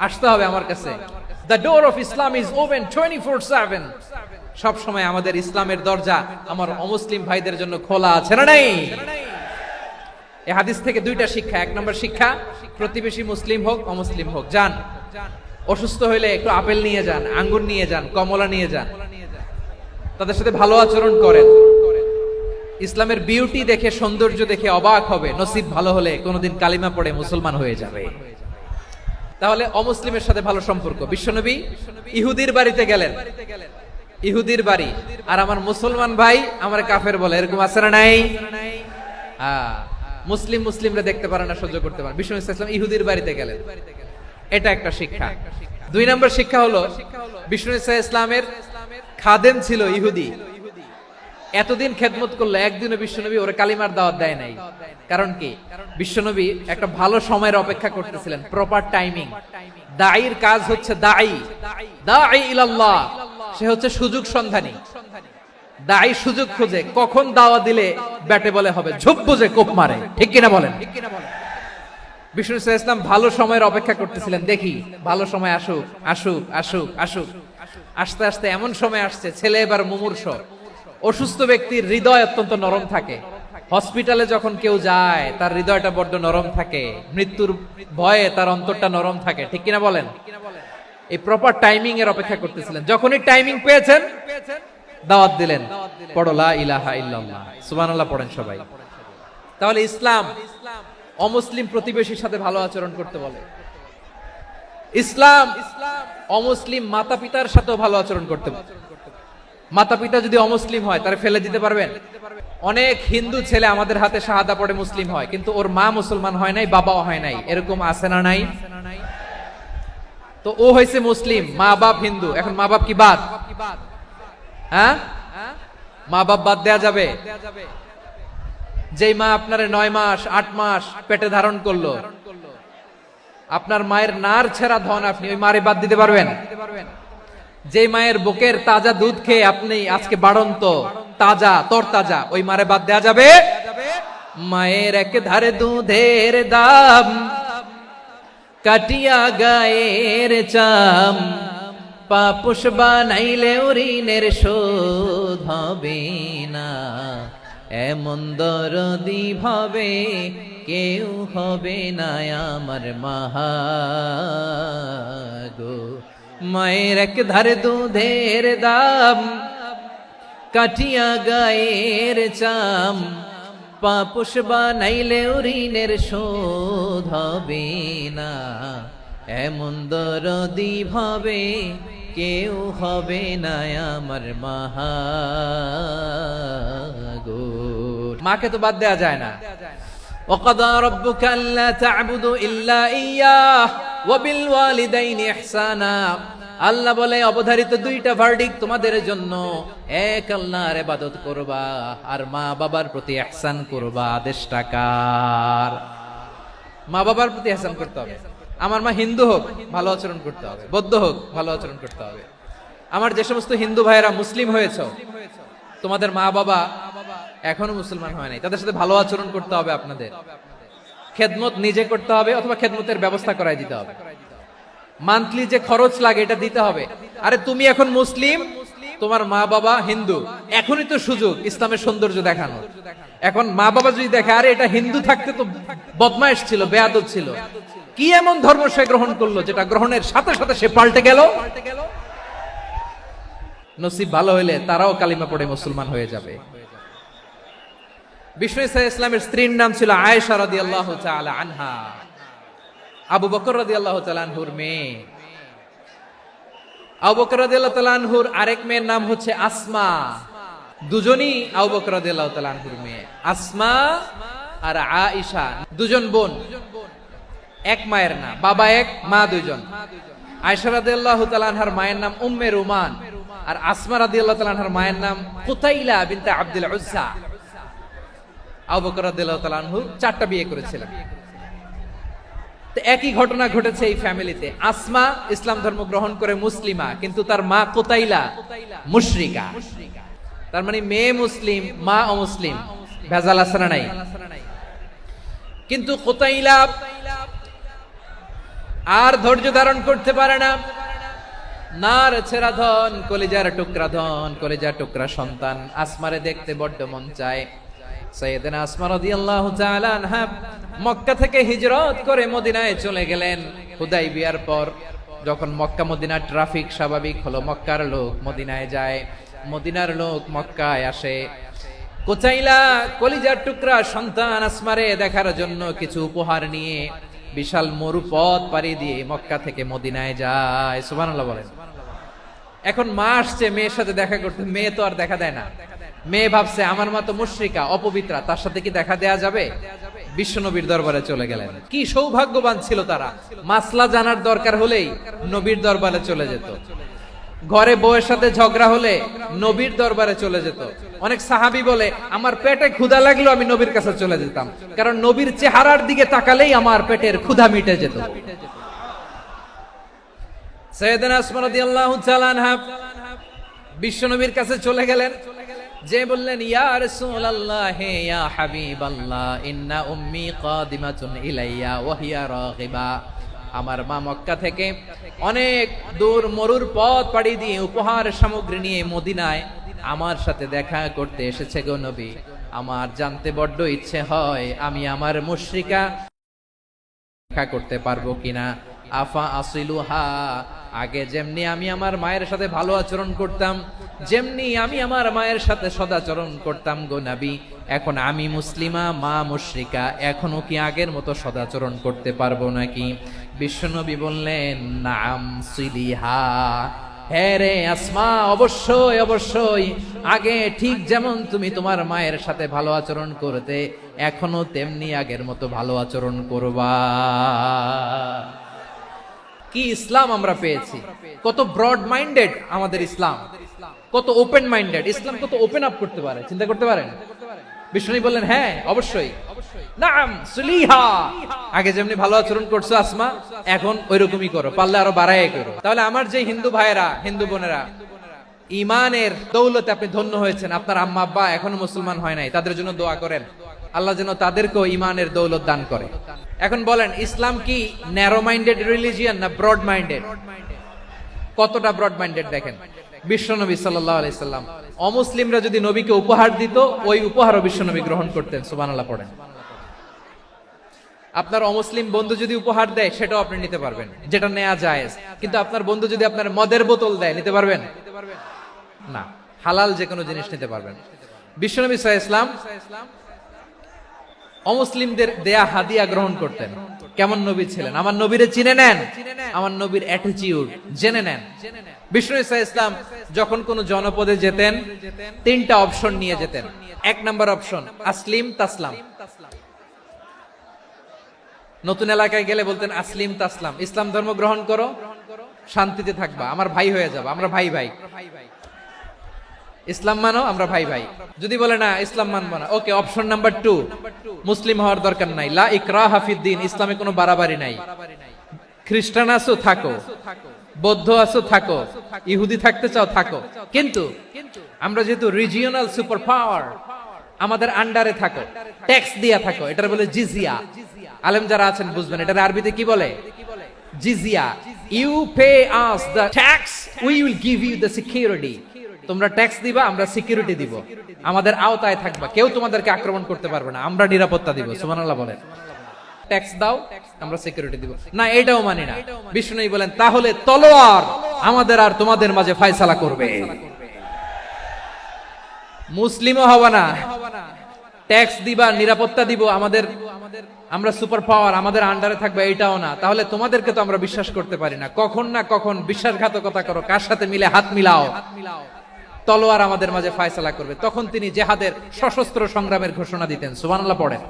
আসতে হবে আমার কাছে। The door of Islam is open 24/7. সব সময় আমাদের ইসলামের দরজা আমার অমুসলিম ভাইদের জন্য খোলা আছে না নাই? এই হাদিস থেকে দুইটা শিক্ষা। এক নম্বর শিক্ষা, প্রতিবেশী মুসলিম হোক অমুসলিম হোক, যান, অসুস্থ হইলে একটু আপেল নিয়ে যান, আঙ্গুর নিয়ে যান, কমলা নিয়ে যান, তাদের সাথে ভালো আচরণ করেন। ইসলামের বিউটি দেখে, সৌন্দর্য দেখে অবাক হবে, নসিব ভালো হলে কোনোদিন কালিমা পড়ে মুসলমান হয়ে যাবে। তাহলে অমুসলিমের সাথে ভালো সম্পর্ক। বিশ্বনবী ইহুদির বাড়িতে গেলেন, ইহুদির বাড়ি, আর আমার মুসলমান ভাই আমার কাফের বলে, এরকম আছে না নাই? মুসলিম মুসলিমরা দেখতে পারে না, সহ্য করতে পারে। বিশ্বনবী সাল্লাল্লাহু আলাইহি ওয়াসাল্লাম ইহুদির বাড়িতে গেলেন, এটা একটা শিক্ষা। দুই নম্বর শিক্ষা হলো, বিশ্বনবী সাল্লাল্লাহু আলাইহি ওয়াসাল্লামের খাদেম ছিল ইহুদি, এতদিন খেদমত করলো, একদিনও বিশ্বনবী ওরে কালিমার দাওয়াত দেয় নাই। কারণ কি? বিশ্বনবী একটা ভালো সময়ের অপেক্ষা করতেছিলেন, প্রপার টাইমিং। দাঈর কাজ হচ্ছে দাঈ ইলাল্লাহ, সে হচ্ছে সুযোগ সন্ধানী। দাঈ সুযোগ খোঁজে, কখন দাওয়া দিলে ব্যাটে বলে হবে, ঝোপ বুঝে কোপ মারে, ঠিক কিনা বলেন? বিষ্ণু ইসলাম ভালো সময়ের অপেক্ষা করতেছিলেন, দেখি ভালো সময় আসুক আসুক আসুক আসুক। আস্তে আস্তে এমন সময় আসছে, ছেলে এবার মুমূর্ষ, অসুস্থ ব্যক্তির হৃদয় অত্যন্ত নরম থাকে। হসপিটালে যখন কেউ যায় তার হৃদয়টা বড্ড নরম থাকে, মৃত্যুর ভয়ে তার অন্তরটা নরম থাকে, ঠিক কিনা বলেন? এই প্রপার টাইমিং এর অপেক্ষা করতেছিলেন। যখনই টাইমিং পেয়েছেন, দাওয়াত দিলেন, পড়ো লা ইলাহা ইল্লাল্লাহ, সুবহানাল্লাহ পড়েন সবাই। তাহলে ইসলাম অমুসলিম প্রতিবেশীর সাথে ভালো আচরণ করতে বলে। ইসলাম অমুসলিম মাতা পিতার সাথেও ভালো আচরণ করতে বলে। মাতা পিতা যদি অমুসলিম হয়, তারা ফেলে দিতে পারবেন? অনেক হিন্দু ছেলে আমাদের হাতে শাহাদা পড়ে মুসলিম হয়, কিন্তু ওর মা মুসলমান হয় নাই, বাবাও হয় নাই, এরকম আছে না নাই? তো ও হয়েছে মুসলিম, মা বাপ হিন্দু, এখন মা বাপ কি বাদ? হ্যাঁ, মা বাপ বাদ দেয়া যাবে? যেই মা আপনারে 9 মাস 8 মাস পেটে ধারণ করলো, আপনার মায়ের নার ছেঁড়া ধন, আপনি ওই মারে বাদ দিতে পারবেন? যে মায়ের বুকের তাজা দুধ খেয়ে আপনি আজকে বাড়ন্ত তাজা তরতাজা, ওই মারে বাদ দেয়া যাবে? মায়ের এক ধারে দুধের দাম, কাটিয়া গায়ের চাম, পাপুষ বানাইলে ঋণের শোধ হবে না, এমন দরদি ভাবে কেউ হবে না আমার মাহা গো। মায়ের এক ধারে দুধের দাম, কাটিয়া গায়ের চাম, পাপুষ বানাইলে ঋণের শোধ হবে না, এমন দরদি ভাবে কেউ হবে না আমার মাহা গো। মাকে তো বাদ দেয়া যায় না। وَقَضَى رَبُّكَ أَلَّا تَعْبُدُوا إِلَّا إِيَّاهُ وَبِالْوَالِدَيْنِ إِحْسَانًا। আল্লাহ বলে, অবধারিত দুইটা ভার্ডিক্ট তোমাদের জন্য, এক আল্লাহর ইবাদত করবা আর মা বাবার প্রতি ইহসান করবা। আদেশটা কার? মা বাবার প্রতি ইহসান করতে হবে। আমার মা হিন্দু হোক, ভালো আচরণ করতে হবে, বৌদ্ধ হোক, ভালো আচরণ করতে হবে। আমার যে সমস্ত হিন্দু ভাইয়েরা মুসলিম হয়েছে, তোমাদের মা বাবা এখনো মুসলমান হয় নাই, তাদের সাথে ভালো আচরণ করতে হবে। আপনাদের খেদমত নিজে করতে হবে, অথবা খেদমতের ব্যবস্থা করাই দিতে হবে। মান্থলি যে খরচ লাগে এটা দিতে হবে। আরে তুমি এখন মুসলিম, তোমার মা বাবা হিন্দু, এখনই তো সুযোগ ইসলামের সৌন্দর্য দেখানো। এখন মা বাবা যদি দেখে, আরে এটা হিন্দু থাকতে তো বদমাইশ ছিল, বেয়াদব ছিল, কি এমন ধর্ম সে গ্রহণ করলো যেটা গ্রহণের সাথে সাথে সে পাল্টে গেল, নসিব ভালো হইলে তারাও কালিমা পড়ে মুসলমান হয়ে যাবে। বিষ্ণু ইসলামের স্ত্রীর নাম ছিল আয়েশা রাদিয়াল্লাহু তাআলা আনহা, আবু বকর রাদিয়াল্লাহু তাআলা আনহুর মেয়ে। আবু বকর রাদিয়াল্লাহু তাআলা আনহুর আরেক মেয়ের নাম হচ্ছে আসমা। দুজনই আবু বকর রাদিয়াল্লাহু তাআলা আনহুর মেয়ে, আসমা আর আয়েশা, দুজন বোন, এক মায়ের না, বাবা এক মা দুইজন। আয়েশা রাদিয়াল্লাহু তাআলা আনহার মায়ের নাম উম্মে রুমান, আর আসমা রাদিয়াল্লাহু তাআলা আনহার মায়ের নাম কুতাইলা বিনতে আব্দুল উজ্জা। আবু বকর রাদিয়াল্লাহু তাআলা আনহু 4টা বিয়ে করেছিলেন। তো একই ঘটনা ঘটেছে এই ফ্যামিলিতে। আসমা ইসলাম ধর্ম গ্রহণ করে মুসলিমা, কিন্তু তার মা কুতাইলা মুশরিকা। তার মানে মেয়ে মুসলিম, মা অমুসলিম, ভেজাল আছে না নাই? কিন্তু কুতাইলা আর ধৈর্য ধারণ করতে পারে না। নার ছেড়া ধন, কলিজার টুকরা ধন, কলিজার টুকরা সন্তান আসমারে দেখতে বড্ড মন চায়। সাইয়েদনা আসমা রাদিয়াল্লাহু তাআলা আনহা মক্কা থেকে হিজরত করে মদিনায় চলে গেলেন। হুদাইবিয়ার পর যখন মক্কা মদিনা ট্রাফিক স্বাভাবিক হলো, মক্কার লোক মদিনায় যায়, মদিনার লোক মক্কায় আসে। কুতাইলা কলিজার টুকরা সন্তান আসমারে দেখার জন্য কিছু উপহার নিয়ে বিশাল মরুপথ পাড়ি দিয়ে মক্কা থেকে মদিনায় যায়। সুবহানাল্লাহ বলেন। এখন মা আসছে মেয়ের সাথে দেখা করতে, মেয়ে তো আর দেখা দেয় না। মেয়ে ভাবছে আমার মা তো মুশরিকা, অপবিত্রা, তার সাথে কি দেখা দেয়া যাবে? বিশ্বনবীর দরবারে চলে গেলেন। কি সৌভাগ্যবান ছিল তারা, মাসলা জানার দরকার হলেই নবীর দরবারে চলে যেত। ঘরে বউয়ের সাথে ঝগড়া হলে নবীর দরবারে চলে যেত। অনেক সাহাবী বলে আমার পেটে ক্ষুধা লাগলো আমি নবীর কাছে চলে যেতাম, কারণ নবীর চেহারার দিকে তাকালেই আমার পেটের ক্ষুধা মিটে যেত। সাইয়েদনা আসমা রাদিয়াল্লাহু তাআলা আনহা বিশ্বনবীর কাছে চলে গেলেন, যে বললেন ইয়া রাসূলুল্লাহ ইয়া হাবিবাল্লাহ ইন্না উম্মি কাদিমাতুন ইলাইয়া ওয়া হিয়া রাগিবা। আমার মা মক্কা থেকে অনেক দূর মরুর পথ পাড়ি দিয়ে উপহার সামগ্রী নিয়ে মদিনায় আমার সাথে দেখা করতে এসেছে গো নবী। আমার জানতে বড্ড ইচ্ছে হয় আমি আমার মুশরিকা দেখা করতে পারবো কিনা। আফা আসিলুহা, আগে যেমনি আমি আমার মায়ের সাথে ভালো আচরণ করতাম, যেমনি আমি আমার মায়ের সাথে সদাচরণ করতাম গো নবী, এখন আমি মুসলিমা, মা মুশরিকা, এখনো কি আগের মতো সদাচরণ করতে পারবো নাকি? বিশ্বনবী বললেন নাম সিলিহা, হ্যাঁ রে আসমা, অবশ্যই অবশ্যই, আগে ঠিক যেমন তুমি তোমার মায়ের সাথে ভালো আচরণ করতে, এখনো তেমনি আগের মতো ভালো আচরণ করবা। কি ইসলাম আমরা পেয়েছি! কত ব্রড মাইন্ডেড আমাদের ইসলাম, কত ওপেন মাইন্ডেড ইসলাম, কত ওপেন আপ করতে পারে, চিন্তা করতে পারেন। বিষ্ণু বললেন হ্যাঁ অবশ্যই, নাম সুলিহা, আগে যেমনি ভালো আচরণ করছো আসমা, এখন ওইরকমই করো, পারলে আরো বাড়ায় করো। তাহলে আমার যে হিন্দু ভাইয়েরা, হিন্দু বোনেরা, ইমানের দৌলতে আপনি ধন্য হয়েছেন, আপনার আম্মা আব্বা এখনো মুসলমান হয় নাই, তাদের জন্য দোয়া করেন, আল্লাহ যেন তাদেরকেও ইমানের দৌলত দান করে। এখন বলেন ইসলাম কি ন্যারো মাইন্ডেড রিলিজিয়ান না ব্রড মাইন্ডেড? কতটা ব্রড মাইন্ডেড দেখেন। বিশ্বনবী সাল্লাল্লাহু আলাইহি সাল্লাম অমুসলিমরা যদি নবীকে উপহার দিত, ওই উপহারও বিশ্বনবী গ্রহণ করতেন। সুবহানাল্লাহ পড়েন। আপনার অমুসলিম বন্ধু যদি উপহার দেয় সেটাও আপনি নিতে পারবেন, যেটা নেওয়া জায়েজ। কিন্তু আপনার বন্ধু যদি আপনার মদের বোতল দেয়, নিতে পারবেন না? হালাল যে কোনো জিনিস নিতে পারবেন। বিশ্বনবী সাল্লাল্লাহু আলাইহি ওয়াসাল্লাম অমুসলিমদের দেয়া হাদিয়া গ্রহণ করতেন। কেমন নবী ছিলেন, আমার নবীরে চিনে নেন, আমার নবীর অ্যাটিটিউড জেনে নেন। বিষ্ণু ইসলাম যখন কোন জনপদে যেতেন 3টা অপশন নিয়ে যেতেন। 1 নম্বর অপশন আসলিম তাসলাম, নতুন এলাকায় গেলে বলতেন আসলিম তাসলাম, ইসলাম ধর্ম গ্রহণ করো, শান্তিতে থাকবা, আমার ভাই হয়ে যাবা, আমরা ভাই ভাই, ইসলাম মানো, আমরা ভাই ভাই। যদি বলে না ইসলাম মানবো না, ওকে, অপশন নাম্বার 2, মুসলিম হওয়ার দরকার নাই, লা ইকরাহা ফিদ্দিন, ইসলামে কোনো বাড়াবাড়ি নাই, খ্রিস্টান আছো থাকো, বৌদ্ধ আছো থাকো, ইহুদি থাকতে চাও থাকো, কিন্তু আমরা যেহেতু রিজিওনাল সুপার পাওয়ার, আমাদের আন্ডারে থাকো, ট্যাক্স দিয়া থাকো, এটার বলে জিজিয়া। আলেম যারা আছেন বুঝবেন এটার আরবিতে কি বলে, জিজিয়া। You pay us the tax, we will give you the security. তোমরা ট্যাক্স দিবা, আমরা সিকিউরিটি দিব, আমাদের আওতায় থাকবা, কেউ তোমাদেরকে আক্রমণ করতে পারবে না, আমরা নিরাপত্তা দিব। সুবহানাল্লাহ বলেন। ট্যাক্স দাও, আমরা সিকিউরিটি দিব না, এটাও মানি না। বিষ্ণু বলেন তাহলে তলোয়ার আমাদের আর তোমাদের মাঝে ফয়সালা করবে, মুসলিমও হওয়া না, ট্যাক্স দিবা, নিরাপত্তা দিব, আমরা সুপার পাওয়ার, আমাদের আন্ডারে থাকবে, এটাও না, তাহলে তোমাদেরকে তো আমরা বিশ্বাস করতে পারি না। কখন না কখন বিশ্বাসঘাতকতা করো, কার সাথে মিলে হাত মিলাও, তলোয়ার আমাদের মাঝে ফয়সালা করবে। তখন তিনি জেহাদের সশস্ত্র সংগ্রামের ঘোষণা দিতেন। সুবহানাল্লাহ পড়েন।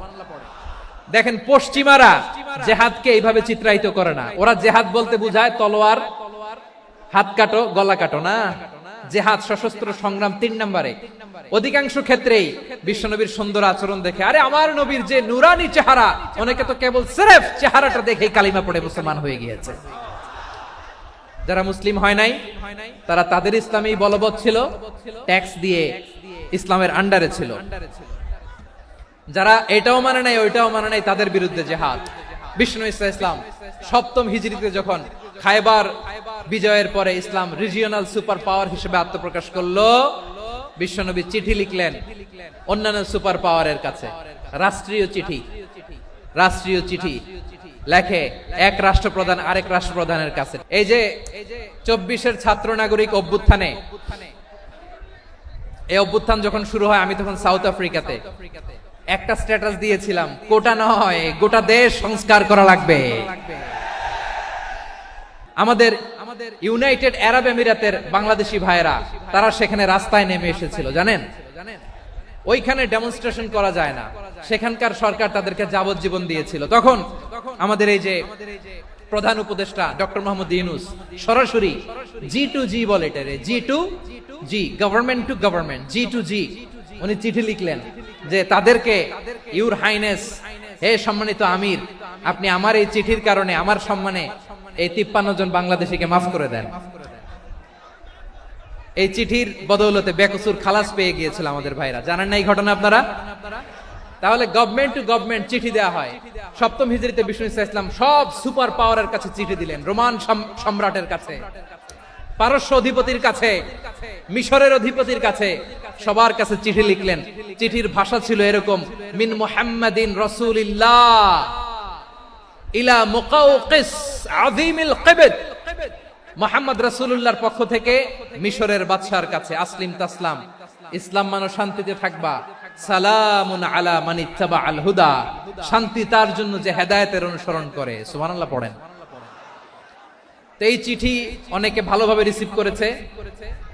দেখেন পশ্চিমারা জেহাদকে এইভাবে চিত্রায়িত করে না। ওরা জেহাদ বলতে বুঝায় তলোয়ার, হাত কাটো, গলা কাটো না। জেহাদ সশস্ত্র সংগ্রাম 3 নম্বরে। অধিকাংশ ক্ষেত্রেই বিশ্বনবীর সুন্দর আচরণ দেখে, আরে আমার নবীর যে নুরানি চেহারা, অনেকে তো কেবল সিরেফ চেহারাটা দেখেই কালিমা পড়ে মুসলমান হয়ে গিয়েছে। যারা মুসলিম হয় নাই তারা তাদের ইসলামেই বলবৎ ছিল, ট্যাক্স দিয়ে ইসলামের আন্ডারে ছিল। যারা এটাও মানে নাই ওইটাও মানে নাই, তাদের বিরুদ্ধে জেহাদ। বিষ্ণু ইসলাম 7ম হিজরিতে যখন খায়বার বিজয়ের পরে ইসলাম রিজিওনাল সুপার পাওয়ার হিসেবে আত্মপ্রকাশ করলো, বিশ্বনবী চিঠি লিখলেন অন্যান্য সুপার পাওয়ারের কাছে, রাষ্ট্রীয় চিঠি লেখে এক রাষ্ট্রপ্রধান আরেক রাষ্ট্রপ্রধানের কাছে। এই যে 24-এর ছাত্র নাগরিক অভ্যুত্থানে, এই অভ্যুত্থান যখন শুরু হয়, আমি তখন সাউথ আফ্রিকাতে একটা স্ট্যাটাস দিয়েছিলাম, কোটা নয় গোটা দেশ সংস্কার করা লাগবে। আমাদের ইউনাইটেড আরব আমিরাতের বাংলাদেশি ভাইরা তারা সেখানে রাস্তায় নেমে এসেছিল, জানেন? ওইখানে ডেমনস্ট্রেশন করা যায় না, সেখানকার সরকার তাদেরকে যাবজ্জীবন দিয়েছিল। তখন আমাদের এই যে প্রধান উপদেষ্টা ডক্টর মোহাম্মদ ইউনূস সরাসরি G2G বলে, এটারে G2G, government to government, G2G, উনি চিঠি লিখলেন যে তাদেরকে, ইউর হাইনেস, হে সম্মানিত আমির, আপনি আমার এই চিঠির কারণে আমার সম্মানে এই 53 জন বাংলাদেশিকে মাফ করে দেন। এই চিঠির বদৌলতে বেকসুর খালাস পেয়ে গিয়েছিল আমাদের ভাইরা। জানেন না এই ঘটনা আপনারা? তাহলে গভর্নমেন্ট টু গভর্নমেন্ট চিঠি দেওয়া হয়। 7ম হিজরিতে বিষ্ণু ইসলাম সব সুপার পাওয়ারের কাছে চিঠি দিলেন, রোমান সম্রাটের কাছে, পারস্য অধিপতির কাছে, মিশরের অধিপতির কাছে, সবার কাছে চিঠি লিখলেন। চিঠির ভাষা ছিল এরকম, মিন মুহাম্মাদিন রাসূলিল্লাহ ইলা মুকাওকিস আযীমিল কিবত, মুহাম্মদ রাসূলুল্লাহর পক্ষ থেকে মিশরের বাদশার কাছে, আসলিম তাসলাম, ইসলাম মানো শান্তিতে থাকবা, সালামুন আলা মান ইত্তাবাআল হুদা, শান্তি তার জন্য যে হেদায়েতের অনুসরণ করে। সুবহানাল্লাহ পড়েন। তো এই চিঠি অনেকে ভালোভাবে রিসিভ করেছে,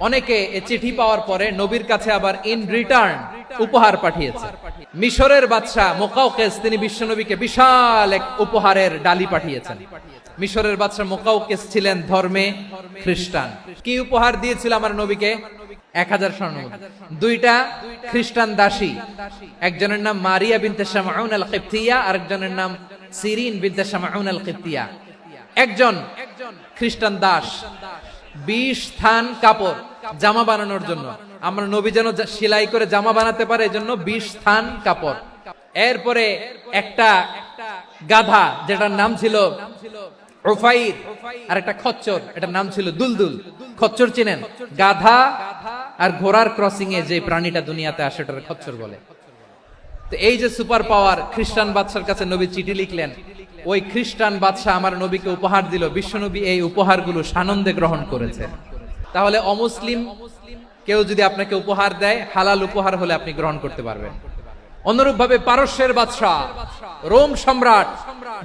অনেকে এই চিঠি পাওয়ার পরে নবীর কাছে আবার ইন রিটার্ন উপহার পাঠিয়েছে। মিশরের বাদশা মুকাওকিস তিনি বিশ্বনবীকে বিশাল এক উপহারের ডালি পাঠিয়েছেন। মিশরের বাদশা মুকাওকিস ছিলেন ধর্মে খ্রিস্টান। কি উপহার দিয়েছিল আমার নবীকে? 1000 স্বর্ণমুদ্রা। 2টা খ্রিস্টান দাসী, একজনের নাম মারিয়া বিনতে শামউন আল কিবতিয়া, আরেকজনের নাম সিরিন বিনতে শামউন আল কিবতিয়া। একজন খ্রিস্টান দাস 20 থান কাপড় জামা বানানোর জন্য, আমরা নবী যেন সেলাই করে জামা বানাতে পারে এজন্য 20 থান কাপড়। এরপরে একটা গাধা যেটার নাম ছিল উফাইর, আর একটা খচ্চর, এটার নাম ছিল দুলদুল। খচ্চর চিনেন? গাধা আর ঘোড়ার ক্রসিং এ যে প্রাণীটা দুনিয়াতে আসে ওটার খচ্চর বলে। তো এই যে সুপার পাওয়ার খ্রিস্টান বাদশার কাছে নবী চিঠি লিখলেন, ওই খ্রিস্টান বাদশা আমার নবীকে উপহার দিল, বিশ্বনবী এই উপহারগুলো সানন্দে গ্রহণ করেছে। তাহলে অমুসলিম কেউ যদি আপনাকে উপহার দেয়, হালাল উপহার হলে আপনি গ্রহণ করতে পারবেন। অনুরূপভাবে পারস্যের বাদশা, রোম সম্রাট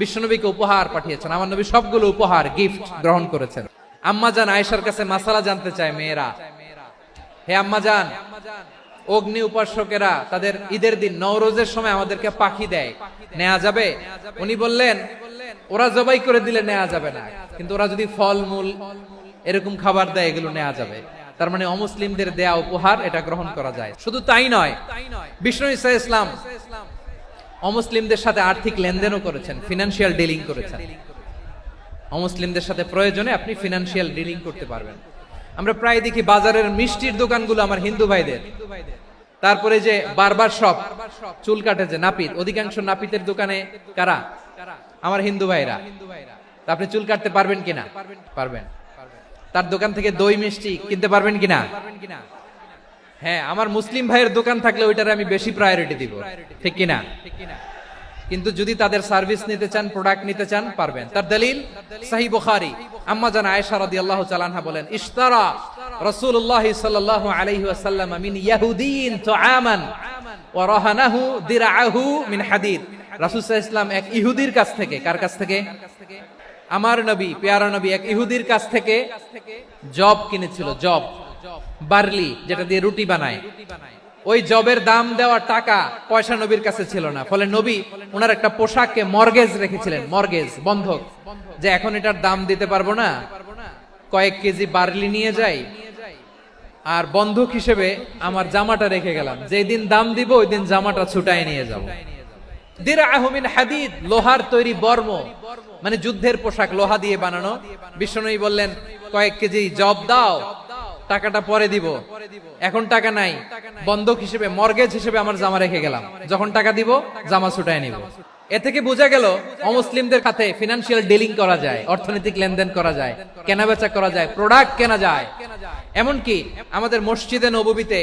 বিশ্বনবীকে উপহার পাঠিয়েছেন, আমার নবী সবগুলো উপহার গিফট গ্রহণ করেছেন। আম্মাজান আয়েশার কাছে মাসালা জানতে চায় মেয়েরা, হে আম্মাজান, অগ্নি উপাসকেরা তাদের ঈদের দিন নওরোজের সময় আমাদেরকে পাখি দেয়, নেওয়া যাবে? উনি বললেন, ওরা জবাই করে দিলে নেওয়া যাবে না, কিন্তু ওরা যদি ফলমূল এরকম খাবার দেয় এগুলো নেওয়া যাবে। তার মানে অমুসলিমদের দেয়া উপহার এটা গ্রহণ করা যায়। শুধু তাই নয়, বিষ্ণু ইসলাম অমুসলিমদের সাথে আর্থিক লেনদেনও করেছেন, ফিনান্সিয়াল ডিলিং করেছেন। অমুসলিমদের সাথে প্রয়োজনে আপনি ফিনান্সিয়াল ডিলিং করতে পারবেন। আমরা প্রায় দেখি বাজারের মিষ্টির দোকানগুলো আমার হিন্দু ভাইদের, তারপরে যে বারবার শপ, চুল কাটে যে নাপিত, অধিকাংশ নাপিতের দোকানে কারা? আমার হিন্দু ভাইরা। আপনি চুল কাটতে পারবেন কিনা? পারবেন। তার দোকান থেকে দই মিষ্টি কিনতে পারবেন কিনা? হ্যাঁ, আমার মুসলিম ভাইয়ের দোকান থাকলে ওইটারে আমি বেশি প্রায়োরিটি দিব, ঠিক কিনা? কিন্তু যদি তাদের সার্ভিস নিতে চান, প্রোডাক্ট নিতে চান, পারবেন। তার দলিল সহিহ বুখারী, আম্মা জান আয়েশা রাদিয়াল্লাহু তাআলা আনহা বলেন, ইশতারা রাসূলুল্লাহ সাল্লাল্লাহু আলাইহি ওয়াসাল্লাম মিন ইয়াহুদিয়িন তুআমান ওয়া রাহানাহু দিরআহু মিন হাদিদ। রাসূল সাল্লাল্লাহু আলাইহি ওয়াসাল্লাম এক ইহুদির কাছ থেকে, কার কাছ থেকে? আমার নবী, পেয়ারা নবী এক ইহুদির কাছ থেকে জব কিনেছিল, জব, বার্লি, যেটা দিয়ে রুটি বানায়। ওই জবের দাম দেওয়া টাকা পয়সা নবীর কাছে ছিল না, ফলে নবী ওনার একটা পোশাককে মর্গেজ রেখেছিলেন, মর্গেজ, বন্ধক, যে এখন এটার দাম দিতে পারবো না, কয়েক কেজি বার্লি নিয়ে যাই আর বন্ধক হিসেবে আমার জামাটা রেখে গেলাম, যেই দিন দাম দিব ওই দিন জামাটা ছুটাই নিয়ে যাব। দিরআহু মিন হাদিদ, লোহার তৈরি বর্ম, মানে যুদ্ধের পোশাক, লোহা দিয়ে বানানো। বিশ্বনবী বললেন কয়েক কেজি জব দাও, টাকাটা পরে দিব, এখন টাকা নাই, বন্ধক হিসেবে, মর্গেজ হিসেবে আমার জামা রেখে গেলাম, যখন টাকা দিব জামা ছুটায় নিব। এ থেকে বোঝা গেল অমুসলিমদের সাথে ফিনান্সিয়াল ডিলিং করা যায়, অর্থনৈতিক লেনদেন করা যায়, কেনাবেচা করা যায়, প্রোডাক্ট কেনা যায়। এমনকি আমাদের মসজিদে নববীতে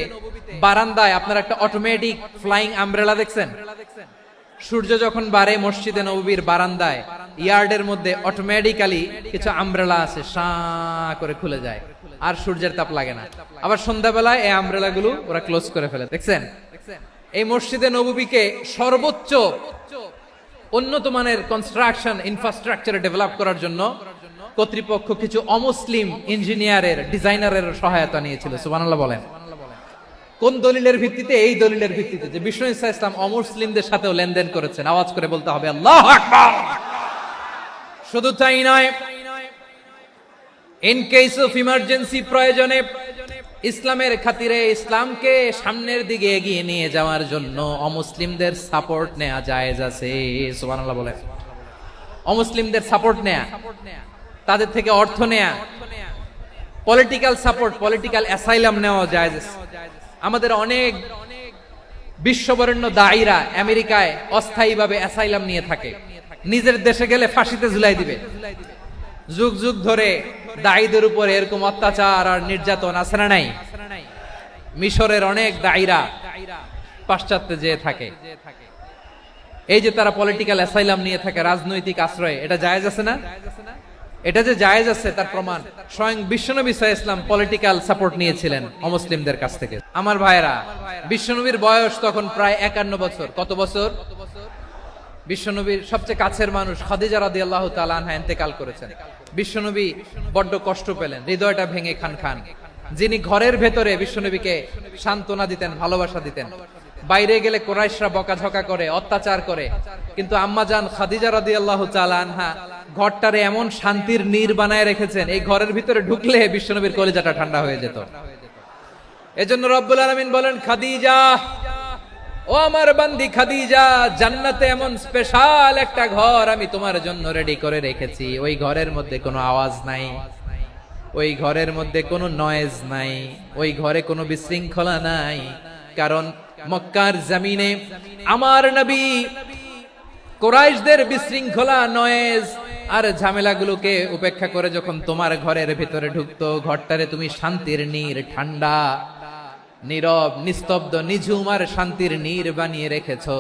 বারান্দায় আপনারা একটা অটোমেটিক ফ্লাইং আমব্রেলা দেখছেন? সূর্য যখন বাড়ে মসজিদে নববীর বারান্দায় ইয়ার্ডের মধ্যে অটোমেটিক্যালি কিছু আমব্রেলা আছে, শাঁ করে খুলে যায়, আর সূর্যের তাপ লাগে না। আবার সন্ধ্যাবেলায় এই আমব্রেলা গুলো ওরা ক্লোজ করে ফেলে, দেখছেন? এই মসজিদে নববীকে সর্বোচ্চ উন্নত মানের কনস্ট্রাকশন ইনফ্রাস্ট্রাকচারে ডেভেলপ করার জন্য কর্তৃপক্ষ কিছু অমুসলিম ইঞ্জিনিয়ারের, ডিজাইনারের সহায়তা নিয়েছিল। সুবহানাল্লাহ বলেন। কোন দলিলের ভিত্তিতে? এই দলিলের ভিত্তিতে যে বিষ্ণু ঈসা ইসলাম অমুসলিমদের সাথেও লেনদেন করেছেন। আওয়াজ করে বলতে হবে আল্লাহু আকবার। শুধু তাই নয়, ইন কেস অফ ইমার্জেন্সি, প্রয়োজনে ইসলামের খাতিরে, ইসলামকে সামনের দিকে এগিয়ে নিয়ে যাওয়ার জন্য অমুসলিমদের সাপোর্ট নেওয়া জায়েজ আছে। সুবহানাল্লাহ বলেন। অমুসলিমদের সাপোর্ট নেয়া, তাদের থেকে অর্থ নেয়া, পলিটিক্যাল সাপোর্ট, পলিটিক্যাল অ্যাসাইলাম নেওয়া জায়েজ আছে। আমাদের অনেক বিশ্ববরেণ্য দায়ীরা আমেরিকায় অস্থায়ীভাবে অ্যাসাইলাম নিয়ে থাকে, নিজের দেশে গেলে ফাঁসিতে ঝুলাই দিবে। যুগ যুগ ধরে দায়ীদের উপর এরকম অত্যাচার আর নির্যাতন আছে না নাই? মিশরের অনেক দায়ীরা পাশ্চাত্যে যেয়ে থাকে, এই যে তারা পলিটিক্যাল অ্যাসাইলাম নিয়ে থাকে, রাজনৈতিক আশ্রয়, এটা জায়েজ আছে না? এটা যে জায়েজ আছে তার প্রমাণ স্বয়ং বিশ্বনবী সাল্লাল্লাহু আলাইহি ওয়াসাল্লাম পলিটিক্যাল সাপোর্ট নিয়েছিলেন অমুসলিমদের কাছ থেকে। আমার ভাইরা, বিশ্বনবীর বয়স তখন প্রায় 51 বছর। কত বছর? বিশ্বনবীর সবচেয়ে কাছের মানুষ খাদিজা রাদিয়াল্লাহু তাআলা আনহা ইন্তেকাল করেছেন। বিশ্বনবী বড্ড কষ্ট পেলেন, হৃদয়টা ভেঙে খান খান। যিনি ঘরের ভেতরে বিশ্বনবীকে সান্ত্বনা দিতেন, ভালোবাসা দিতেন, বাইরে গেলে কুরাইশরা বকাঝকা করে, অত্যাচার করে, কিন্তু আম্মাজান খাদিজা রাদিয়াল্লাহু তাআলা আনহা ঘরটারে এমন শান্তির নীড় বানায় রেখেছেন, এই ঘরের ভিতরে ঢুকলে বিশ্বনবীর কলিজাটা ঠান্ডা হয়ে যেত। এজন্য রব্বুল আলামিন বলেন, খাদিজা, ও আমার বান্দি খাদিজা, জান্নাতে এমন স্পেশাল একটা ঘর আমি তোমার জন্য রেডি করে রেখেছি। ওই ঘরের মধ্যে কোনো আওয়াজ নাই, ওই ঘরের মধ্যে কোনো নয়েজ নাই, ওই ঘরে কোনো বিশৃঙ্খলা নাই। কারণ মক্কার জমিনে আমার নবী কুরাইশদের বিশৃঙ্খলা, নয়েজ আর ঝামেলাগুলোকে উপেক্ষা করে যখন তোমার ঘরের ভিতরে ঢুকতো, ঘরটারে তুমি শান্তির নীড়, ঠান্ডা, নীরব, নিস্তব্ধ, নিঝুম আর শান্তির নীড় বানিয়ে রেখেছো।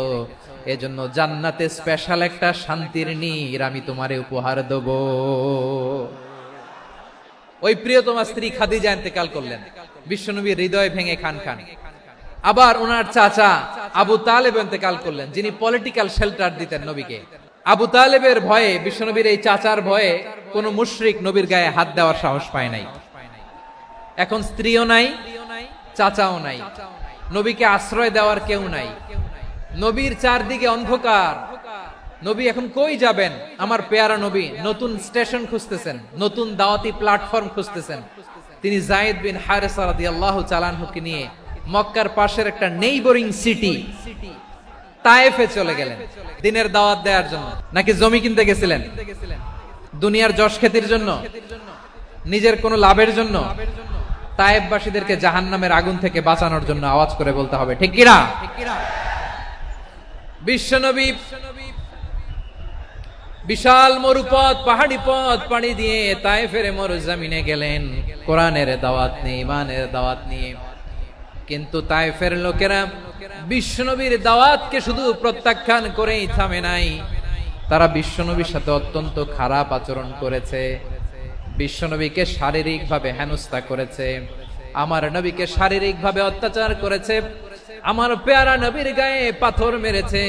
এজন্য জান্নাতে স্পেশাল একটা শান্তির নীড় আমি তোমারে উপহার দেব। ওই প্রিয়তমা স্ত্রী খাদিজা ইন্তেকাল করলেন, বিশ্বনবীর হৃদয় ভেঙে খান খান। আবার ওনার চাচা আবু তালেব ইন্তেকাল করলেন, যিনি পলিটিক্যাল শেল্টার দিতেন নবীকে। আবু তালেবের ভয়ে, বিশ্বনবীর এই চাচার ভয়ে কোন মুশরিক নবীর গায়ে হাত দেওয়ার সাহস পায় নাই। এখন স্ত্রীও নাই, চাচাও নাই, নবীকে আশ্রয় দেওয়ার কেউ নাই। নবীর চারদিকে অন্ধকার, নবী এখন কই যাবেন? আমার পেয়ারা নবী নতুন স্টেশন খুঁজতেছেন, নতুন দাওয়াতি প্ল্যাটফর্ম খুঁজতেছেন। তিনি যায়েদ বিন হারেসা রাদিয়াল্লাহু তাআলা আনহুকে নিয়ে মক্কার পাশের একটা নেইবরিং সিটি তায়েফে চলে গেলেন দিনের দাওয়াত দেওয়ার জন্য। নাকি জমি কিনতে গেছিলেন? দুনিয়ার যশ খ্যাতির জন্য, নিজের কোনো লাভের জন্য? তায়েফবাসীদেরকে জাহান্নামের আগুন থেকে বাঁচানোর জন্য। আওয়াজ করে বলতে হবে ঠিক কিনা? বিশ্বনবী বিশাল মরুপথ, পাহাড়ি পথ পাড়ি দিয়ে তায়েফের মরুজমিনে গেলেন কোরআনের দাওয়াত নিয়ে, ইমানের দাওয়াত নিয়ে। কিন্তু তায়েফের লোকেরা বিশ্বনবীর দাওয়াতকে শুধু প্রত্যাখ্যান করেই থামে নাই, তারা বিশ্বনবীর সাথে অত্যন্ত খারাপ আচরণ করেছে, বিশ্বনবীকে শারীরিকভাবে হেনস্থা করেছে, আমার নবীকে শারীরিকভাবে অত্যাচার করেছে। আমার পেয়ারা নবীর গায়ে পাথর মেরেছে,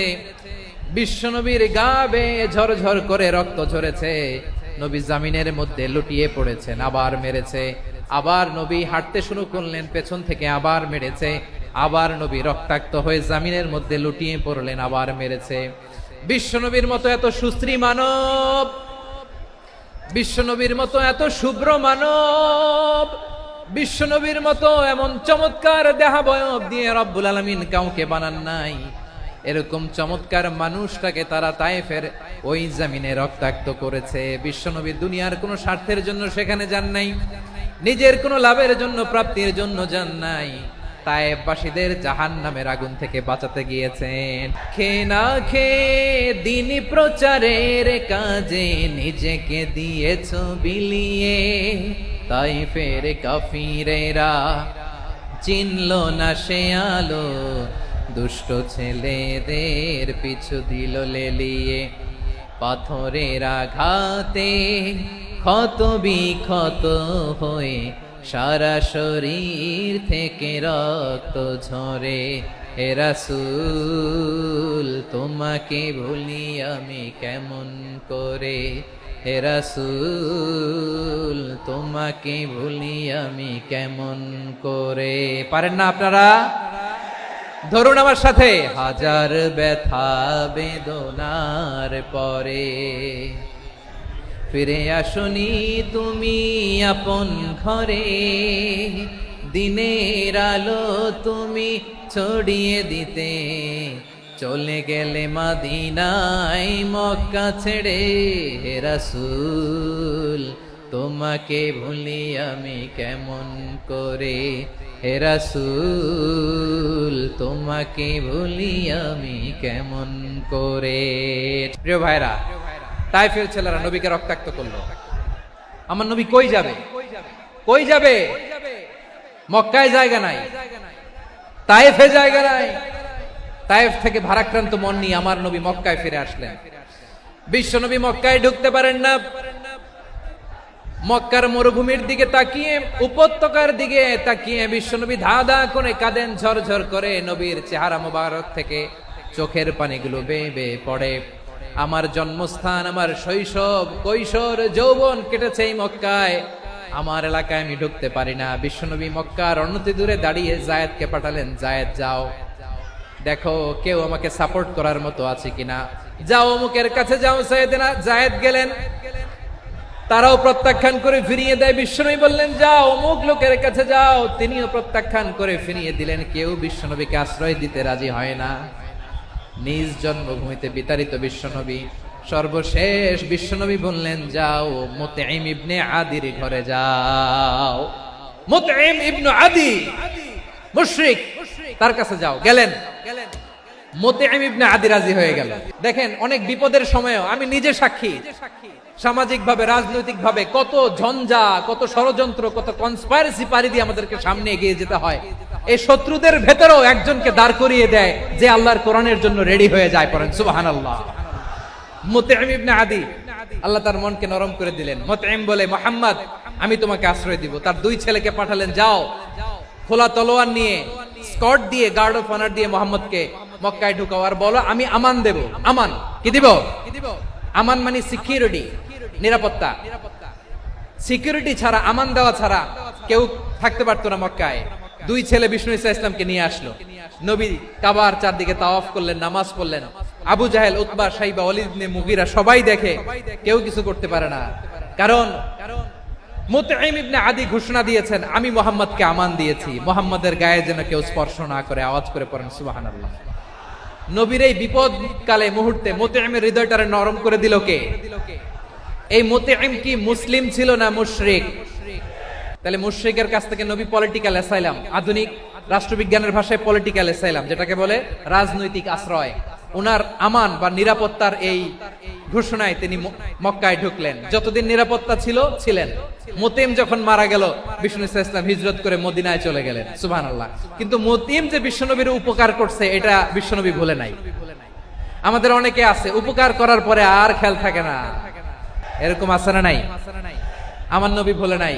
বিশ্ব নবীর গা বেয়ে ঝরঝর করে রক্ত ঝরেছে, নবী জামিনের মধ্যে লুটিয়ে পড়েছেন, আবার মেরেছে, আবার নবী হাঁটতে শুরু করলেন, পেছন থেকে আবার মেরেছে, আবার নবী রক্তাক্ত হয়ে জামিনের মধ্যে লুটিয়ে পড়লেন, আবার মেরেছে। বিশ্ব নবীর মতো এত সুশ্রী মানব, বিশ্ব নবীর মতো এত শুভ্র মানব, বিশ্ব নবীর মতো এমন চমৎকার দেহাবয়ব দিয়ে রব্বুল আলামিন কাউকে বানান নাই। এরকম চমৎকার মানুষটাকে তারা তায়েফের ওই জমিনে রক্তাক্ত করেছে। বিশ্বনবী দুনিয়ার কোনো স্বার্থের জন্য সেখানে যান নাই, নিজের কোনো লাভের জন্য, প্রাপ্তির জন্য যান নাই, তায়েফবাসীদের জাহান্নামের আগুন থেকে বাঁচাতে গিয়েছেন। খেয়ে না খেয়ে দিনী প্রচারের কাজে নিজেকে দিয়েছ বিলিয়ে, তায়েফের কাফিরেরা চিনল না সে আলো, দুষ্ট ছেলেদের পিছু দিল লেলিয়ে, পাথরের আঘাতে ক্ষত বিক্ষত হয়ে সারা শরীর থেকে রক্ত ঝরে। হে রাসূল তোমাকে ভুলি আমি কেমন করে, হে রাসূল তোমাকে ভুলি আমি কেমন করে। পারেন না আপনারা? ধরুন আমার সাথে। হাজার ব্যথা বেদনার পরে ফিরে আসনি তুমি আপন ঘরে, দিনের আলো তুমি ছড়িয়ে দিতে, চলে গেলে মদিনায় মক্কা ছেড়ে। হে রাসূল তোমাকে ভুলি আমি কেমন করে, হে রাসূল তোমাকে ভুলি আমি কেমন করে। প্রিয় ভাইরা, তায়েফের ছেলেরা নবীকে রক্তাক্ত করলো। আমার নবী কই যাবে? কই যাবে? মক্কায় জায়গা নাই, তায়েফে জায়গা নাই। তায়েফ থেকে ভারাক্রান্ত মন নিয়ে আমার নবী মক্কায় ফিরে আসলেন। বিশ্ব নবী মক্কায় ঢুকতে পারেন না। মক্কার মরুভূমির দিকে তাকিয়ে, উপত্যকার দিকে তাকিয়ে বিশ্বনবী ধা ধা করে কাঁদেন, ঝরঝর করে। নবীর চেহারা মোবারক থেকে চোখের পানিগুলো বেয়ে বেয়ে পড়ে। আমার জন্মস্থান, আমার শৈশব, কৈশোর, যৌবন কেটেছে এই মক্কায়, আমার এলাকায় আমি ঢুকতে পারি না। বিশ্বনবী মক্কার অনতি দূরে দাঁড়িয়ে জায়েদকে পাঠালেন, জায়েদ যাও দেখো কেউ আমাকে সাপোর্ট করার মতো আছে কিনা, যাও অমুকের কাছে যাও। সাইয়েদনা জায়েদ গেলেন, তারাও প্রত্যাখ্যান করে ফিরিয়ে দেয়। বিশ্বনবী বললেন যাও অমুক লোকের কাছে যাও, তিনিও প্রত্যাখ্যান করে ফিরিয়ে দিলেন। কেউ বিশ্বনবীকে আশ্রয় দিতে রাজি হয় না। নিজ জন্মভূমিতে বিতাড়িত বিশ্বনবী, সর্বশেষ বিশ্বনবী বললেন যাও মুতঈম ইবনে আদির ঘরে যাও। মুতঈম ইবনে আদি মুশরিক, তার কাছে যাও। গেলেন, মুতঈম ইবনে আদি রাজি হয়ে গেল। দেখেন অনেক বিপদের সময়ও আমি নিজে সাক্ষী, সামাজিক ভাবে, রাজনৈতিক ভাবে কত ঝঞ্ঝা, কত ষড়যন্ত্র, কত কনস্পাইরেসি পারি দিয়ে আমাদেরকে সামনে এগিয়ে যেতে হয়। এই শত্রুদের ভেতরেও একজনকে দাঁড় করিয়ে দেয় যে আল্লাহর কোরআনের জন্য রেডি হয়ে যায়। পড়েন সুবহানাল্লাহ। মুতঈম ইবনে আদি, আল্লাহ তার মনকে নরম করে দিলেন। মুতঈম বলে মুহাম্মদ আমি তোমাকে আশ্রয় দিব। তার দুই ছেলেকে পাঠালেন, যাও খোলা তলোয়ার নিয়ে, স্কট দিয়ে, গার্ড অফ অনার দিয়ে মুহাম্মদকে মক্কায় ঢুকাও, আর বলো আমি আমান দেব। আমান কি দিব? আমান মানে সিকিউরিটি, নিরাপত্তা। সিকিউরিটি ছাড়া, আমান দেওয়া ছাড়া কেউ থাকতে পারতো না মক্কায়। দুই ছেলে বিষ্ণু ইসা ইসলামকে নিয়ে আসলো। নবী কাবার চারদিকে তাওয়াফ করলেন, নামাজ পড়লেন। আবু জাহেল, উতবা, শাইবা, ওয়ালিদ ইবনে মুগীরা সবাই দেখে, কেউ কিছু করতে পারে না। কারণ মুতঈম ইবনে আদি ঘোষণা দিয়েছেন আমি মুহাম্মদকে আমান দিয়েছি, মুহাম্মদের গায়ে যেন কেউ স্পর্শ না করে। আওয়াজ করে পড়েন সুবহানাল্লাহ। নবীর এই বিপদ কালে মুহূর্তে মুতঈমের হৃদয়টারে নরম করে দিল কে? এই মুতঈম কি মুসলিম ছিল না মুশরিক? তাহলে মুশরিকের কাছ থেকে নবী পলিটিক্যাল অ্যাসাইলাম, আধুনিক রাষ্ট্রবিজ্ঞানের ভাষায় পলিটিক্যাল অ্যাসাইলাম, যেটাকে বলে রাজনৈতিক আশ্রয়, ওনার আমান বা নিরাপত্তার এই ঘোষণায় তিনি মক্কায় ঢুকলেন। যতদিন নিরাপত্তা ছিল ছিলেন। মুতঈম যখন মারা গেল, বিষ্ণু ইসলাম হিজরত করে মদিনায় চলে গেলেন। সুবহানাল্লাহ। কিন্তু মুতঈম যে বিশ্বনবীর উপকার করছে এটা বিশ্বনবী ভুলে নাই। আমাদের অনেকে আছে উপকার করার পরে আর খেয়াল থাকে না, এরকম আছে না নাই? আমার নবী ভুলে নাই।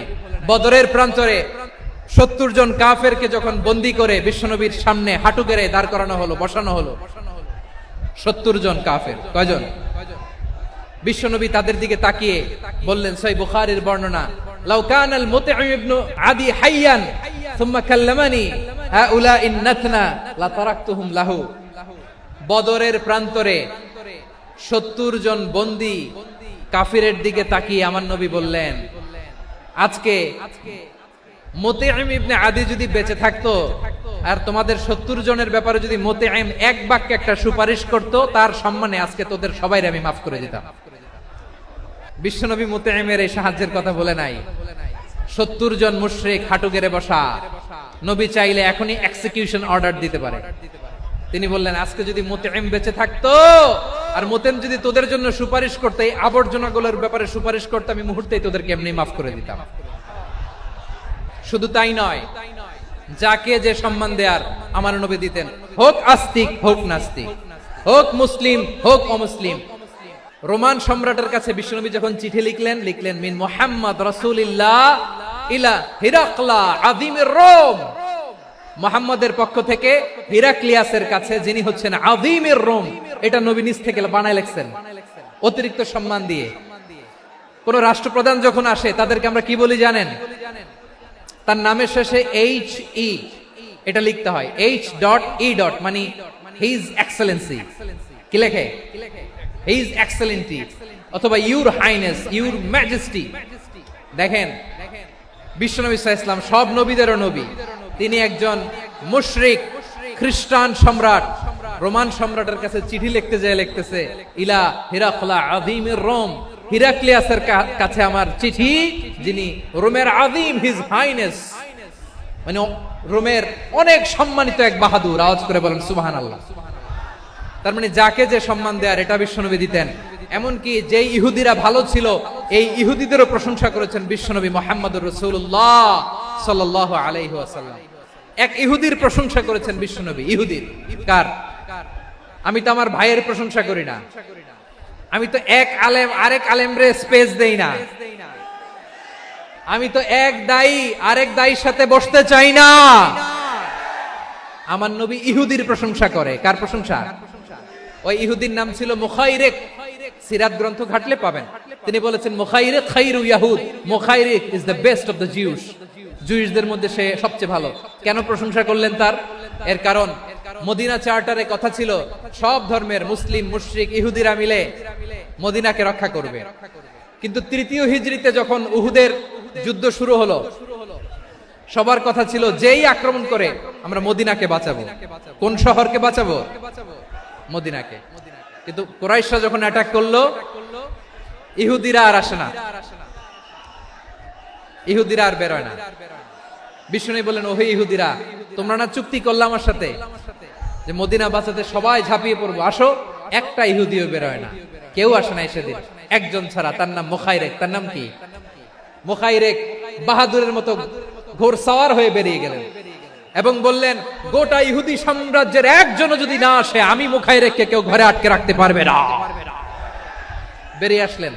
বদরের প্রান্তরে 70 জন কাফেরকে যখন বন্দী করে বিশ্বনবীর সামনে হাঁটু গেড়ে দাঁড় করানো হলো, বসানো হলো, 70 জন কাফের। কয়জন? বিশ্বনবী তাদের দিকে তাকিয়ে বললেন, সহিহ বুখারীর বর্ণনা, লাউ কানাল মুতঈম ইবনে আদি হাইয়ান সুম্মা কাল্লামানি হাউলা ইন্নাতনা লা তারাকতুহুম লাহু। বদরের প্রান্তরে 70 জন বন্দী কাফিরের দিকে তাকিয়ে আমার নবী বললেন, আজকে মুতঈম ইবনে আদি যদি বেঁচে থাকতো আর তোমাদের 70 জনের ব্যাপারে যদি মুতঈম এক বাক্যে একটা সুপারিশ করত, তার সম্মানে আজকে তোদের সবাইকে আমি মাফ করে দিতাম। বিশ্বনবী মুতঈমের এই সাহায্যের কথা বলে নাই। 70 জন মুশরিক হাঁটু গেড়ে বসা, নবী চাইলে এখনই এক্সিকিউশন অর্ডার দিতে পারে। তিনি বললেন, আজকে যদি মুতঈম বেঁচে থাকতো আর মুতঈম যদি তোদের জন্য সুপারিশ করতে, এই আবর্জনাগুলোর ব্যাপারে সুপারিশ করতে, আমি মুহূর্তেই তোদেরকে এমনি মাফ করে দিতাম। শুধু তাই নয়, যাকে যে সম্মান দেয়ার আমার নবী দিতেন, হোক আস্তিক হোক নাস্তিক, হোক মুসলিম হোক অমুসলিম। রোমান সম্রাটের কাছে বিশ্বনবী যখন চিঠি লিখলেন মিন মুহাম্মদ রাসূলিল্লাহ ইলা হিরাকলা আযীমির রোম, মুহাম্মদের পক্ষ থেকে হিরাক্লিয়াসের কাছে, যিনি হচ্ছেন আযীমির রোম, এটা নবী নিজ থেকে বানায় লিখছেন অতিরিক্ত সম্মান দিয়ে। কোন রাষ্ট্রপ্রধান যখন আসে তাদেরকে আমরা কি বলি জানেন? তার নামের শেষে HE এটা লিখতে হয়, H.E. মানে হিজ এক্সেলেন্সি। কি লেখে? হিজ এক্সেলেন্টি অথবা ইউর হাইনেস, ইউর ম্যাজেস্টি। দেখেন, বিশ্বনবী সাল্লাল্লাহু আলাইহি ওয়াসাল্লাম সব নবীদেরও নবী, তিনি একজন মুশরিক খ্রিস্টান সম্রাট রোমান সম্রাটের কাছে চিঠি লিখতে যায়, লিখতেছে ইলা হিরাকলা আযীমির রোম, হিরাক্লিয়াসের কাছে আমার চিঠি, যিনি রোমের আযীম, হিজ হাইনেস, মানে রোমের অনেক সম্মানিত এক বাহাদুর। আওয়াজ করে বলেন সুবহানাল্লাহ। তার মানে যাকে যে সম্মান দেয়ার এটা বিশ্বনবী দিতেন। এমনকি যেই ইহুদিরা ভালো ছিল, এই ইহুদিদেরও প্রশংসা করেছেন বিশ্বনবী মুহাম্মদুর রাসূলুল্লাহ সাল্লাল্লাহু আলাইহি ওয়াসাল্লাম। এক ইহুদির প্রশংসা করেছেন বিশ্বনবী। ইহুদির কার? আমি তো আমার ভাইয়ের প্রশংসা করি না, আমি তো এক আলেম আরেক আলেমরে স্পেস দেই না, আমি তো এক দায়ী আরেক দায়ীর সাথে বসতে চাই না। আমার নবী ইহুদির প্রশংসা করে। কার প্রশংসা? ওই ইহুদির নাম ছিল মুখাইরিক। সিরাত গ্রন্থ ঘাটলে পাবেন। তিনি বলেছেন, মুখাইরিক খাইরু ইয়াহুদ, Mukhayriq is the best of the Jews. জুইশদের মধ্যে সে সবচেয়ে ভালো। কেন প্রশংসা করলেন তার? এর কারণ মদিনা চার্টারে কথা ছিল সব ধর্মের মুসলিম, মুশরিক, ইহুদিরা মিলে মদিনাকে রক্ষা করবে। কিন্তু তৃতীয় হিজরিতে যখন উহুদের যুদ্ধ শুরু হলো, সবার কথা ছিল যেই আক্রমণ করে আমরা মদিনাকে বাঁচাবো। কোন শহরকে বাঁচাবো? মদিনাকে। কিন্তু কুরাইশরা যখন অ্যাটাক করলো, ইহুদিরা আর আসে না, ইহুদিরা আর বেরোয় না। বিষ্ণু বললেন, ওহে ইহুদিরা, তোমরা না চুক্তি করলে আমার সাথে যে মদিনা বাঁচাতে সবাই ঝাঁপিয়ে পড়বো, আসো। একটা ইহুদিও বেরোয় না, কেউ আসে না সেদিন, একজন ছাড়া। তার নাম মুখাইরেক। তার নাম কি? মুখাইরেক বাহাদুরের মতো ঘোড়সাওয়ার হয়ে বেরিয়ে গেলেন এবং বললেন, গোটা ইহুদি সাম্রাজ্যের একজনও যদি না আসে, আমি মুখাইরেককে কেউ ঘরে আটকে রাখতে পারবে না। বেরিয়ে আসলেন,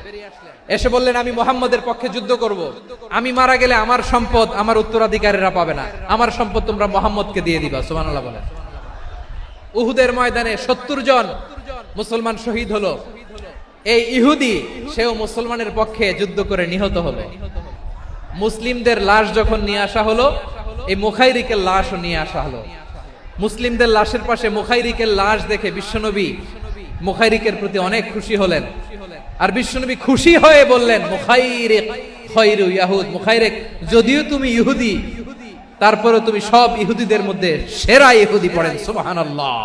এসে বললেন, আমি মুহাম্মদের পক্ষে যুদ্ধ করব। আমি মারা গেলে আমার সম্পদ আমার উত্তরাধিকারীরা পাবে না, আমার সম্পদ তোমরা মুহাম্মদকে দিয়ে দিবা। সুবহানাল্লাহ বলেন। উহুদের ময়দানে 70 জন মুসলমান শহীদ হলো। এই ইহুদি, সেও মুসলমানের পক্ষে যুদ্ধ করে নিহত হলো। মুসলিমদের লাশ যখন নিয়ে আসা হলো, এই মুখাইরিকের লাশও নিয়ে আসা হলো। মুসলিমদের লাশের পাশে মুখাইরিকের লাশ দেখে বিশ্বনবী মুখাইরিকের প্রতি অনেক খুশি হলেন। আর বিশ্বনবী খুশি হয়ে বললেন, মুখাইরিক খায়রু ইয়াহুদ, মুখাইরিক যদিও তুমি ইহুদি, তারপরে তুমি সব ইহুদিদের মধ্যে সেরা ইহুদি। পড়েন সুবহানাল্লাহ।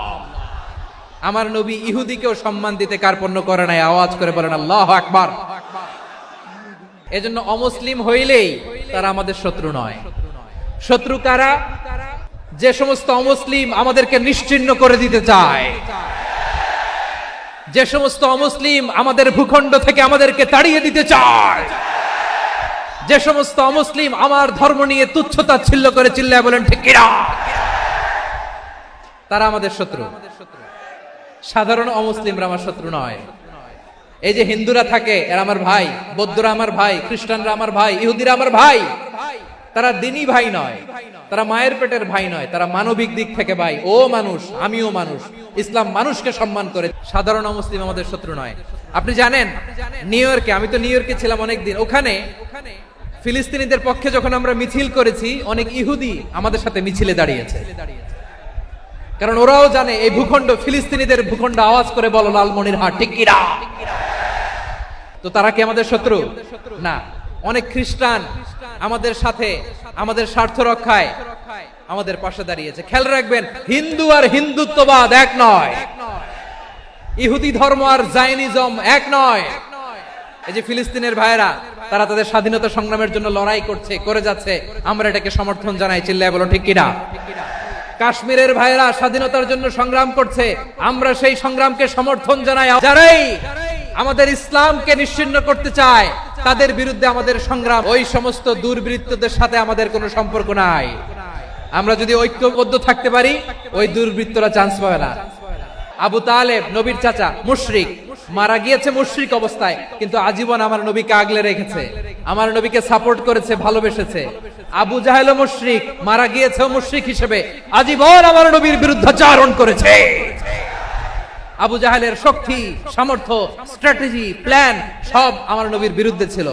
আমার নবী ইহুদিকেও সম্মান দিতে কার্পণ্য করে নাই। আওয়াজ করে বলেন আল্লাহু আকবার। এজন্য অমুসলিম হইলেই তারা আমাদের শত্রু নয়। শত্রু কারা? যে সমস্ত অমুসলিম আমাদেরকে নিশ্চিহ্ন করে দিতে চায়, যে সমস্ত অমুসলিম আমাদের ভূখণ্ড থেকে আমাদেরকে তাড়িয়ে দিতে চায়, যে সমস্ত অমুসলিম আমার ধর্ম নিয়ে তুচ্ছতাচ্ছিল্য করে চিল্লায় বলেন ঠিক কিনা, তারা আমাদের শত্রু। সাধারণ অমুসলিমরা আমার শত্রু নয়। এই যে হিন্দুরা থাকে, এরা আমার ভাই, বৌদ্ধরা আমার ভাই, খ্রিস্টানরা আমার ভাই, ইহুদিরা আমার ভাই। তারা দিনী ভাই নয়, তারা মায়ের পেটের ভাই নয়, তারা মানবিক দিক থেকে ভাই। ও মানুষ, আমিও মানুষ, ইসলাম মানুষকে সম্মান করে। সাধারণ মুসলিম আমাদের শত্রু নয়। আপনি জানেন নিউ ইয়র্কে, আমি তো নিউ ইয়র্কে ছিলাম অনেকদিন, ওখানে ফিলিস্তিনিদের পক্ষে যখন আমরা মিছিল করেছি, অনেক ইহুদি আমাদের সাথে মিছিলে দাঁড়িয়েছে, কারণ ওরাও জানে এই ভূখণ্ড ফিলিস্তিনিদের ভূখণ্ড। আওয়াজ করে বলো লালমনিরহাট ঠিক কি না? তো তারা কি আমাদের শত্রু? না। অনেক খ্রিস্টান আমাদের সাথে, আমাদের স্বার্থ রক্ষায় আমাদের পাশে দাঁড়িয়েছে। খেয়াল রাখবেন, হিন্দু আর হিন্দুত্ববাদ এক নয়, ইহুদি ধর্ম আর জায়নিজম এক নয়। এই যে ফিলিস্তিনের ভাইয়েরা, তারা তাদের স্বাধীনতা সংগ্রামের জন্য লড়াই করছে, করে যাচ্ছে, আমরা এটাকে সমর্থন জানাই। চিল্লায় বলো ঠিক কিনা? কাশ্মীরের ভাইয়েরা স্বাধীনতার জন্য সংগ্রাম করছে, আমরা সেই সংগ্রামকে সমর্থন জানাই। যারাই আমাদের ইসলামকে নিশ্চিহ্ন করতে চায়, তাদের বিরুদ্ধে আমাদের সংগ্রাম। ওই সমস্ত দুর্বৃত্তদের সাথে আমাদের কোনো সম্পর্ক নাই। আমরা যদি ঐক্যবদ্ধ থাকতে পারি, ওই দুর্বৃত্তরা চান্স পাবে না। আবু তালেব নবীর চাচা, মুশরিক, মারা গিয়েছে মুশরিক অবস্থায়, কিন্তু আজীবন আমার নবীকে আগলে রেখেছে, আমার নবীকে সাপোর্ট করেছে, ভালোবেসেছে। আবু জাহেল মুশরিক, মারা গিয়েছে মুশরিক হিসেবে, আজীবন আমার নবীর বিরুদ্ধাচারণ করেছে। আবু জাহেলের শক্তি, সামর্থ্য, স্ট্র্যাটেজি, প্ল্যান সব আমার নবীর বিরুদ্ধে ছিল।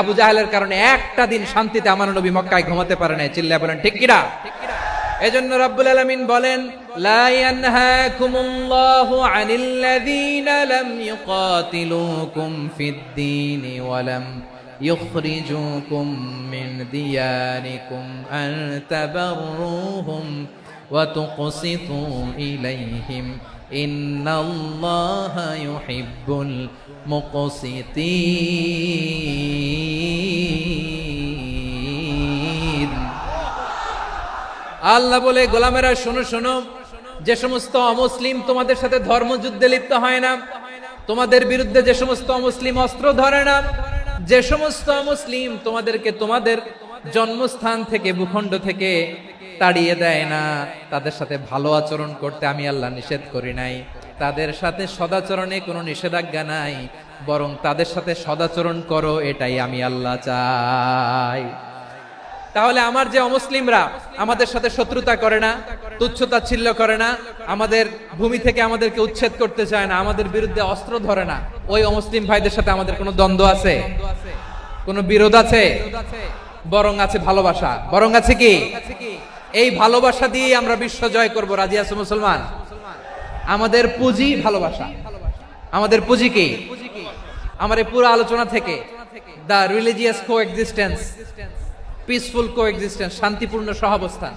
আবু জাহেলের কারণে একটা দিন শান্তিতে আমার নবী মক্কায় ঘুমাতে পারে নাই। চিল্লায় বলেন ঠিক কিনা? এজন্য রাব্বুল আলামিন বলেন, লা ইয়ানহাকুমুল্লাহু আনিল্লাযীনা লাম ইউকাতিলুকুম ফিদ-দীন ওয়া লাম ইখরিজুকুম মিন দিয়ারিকুম আন তাবাররুহুম ওয়া তুকসিতু ইলাইহিম ইন্নাল্লাহা ইউহিব্বুল মুকসিতিন। আল্লাহ বলে, গোলামেরা শোনো শোনো, যে সমস্ত অমুসলিম তোমাদের সাথে ধর্মযুদ্ধে লিপ্ত হয় না, তোমাদের বিরুদ্ধে যে সমস্ত অমুসলিম অস্ত্র ধরে না, যে সমস্ত অমুসলিম তোমাদেরকে তোমাদের জন্মস্থান থেকে, ভূখণ্ড থেকে তাড়িয়ে দেয় না, তাদের সাথে ভালো আচরণ করতে আমি আল্লাহ নিষেধ করি নাই। তাদের সাথে সদাচরণে কোনো নিষেধাজ্ঞা নাই, বরং তাদের সাথে সদাচরণ করো, এটাই আমি আল্লাহ চাই। তাহলে আমার যে অমুসলিমরা আমাদের সাথে শত্রুতা করে না, তুচ্ছতাচ্ছিল্য করে না, আমাদের ভূমি থেকে আমাদেরকে উচ্ছেদ করতে চায় না, আমাদের বিরুদ্ধে অস্ত্র ধরে না, ওই অমুসলিম ভাইদের সাথে আমাদের কোনো দ্বন্দ্ব আছে? কোনো বিরোধ আছে? বরং আছে ভালোবাসা। বরং আছে কি? এই ভালোবাসা দিয়ে আমরা বিশ্ব জয় করব। রাজি আছো মুসলমান? আমাদের পুঁজি ভালোবাসা। আমাদের পুঁজি কি? আমার এই পুরো আলোচনা থেকে দা রিলিজিয়াস কোএক্সিস্টেন্স, পিসফুল কোএক্সিস্টেন্স, শান্তিপূর্ণ সহাবস্থান,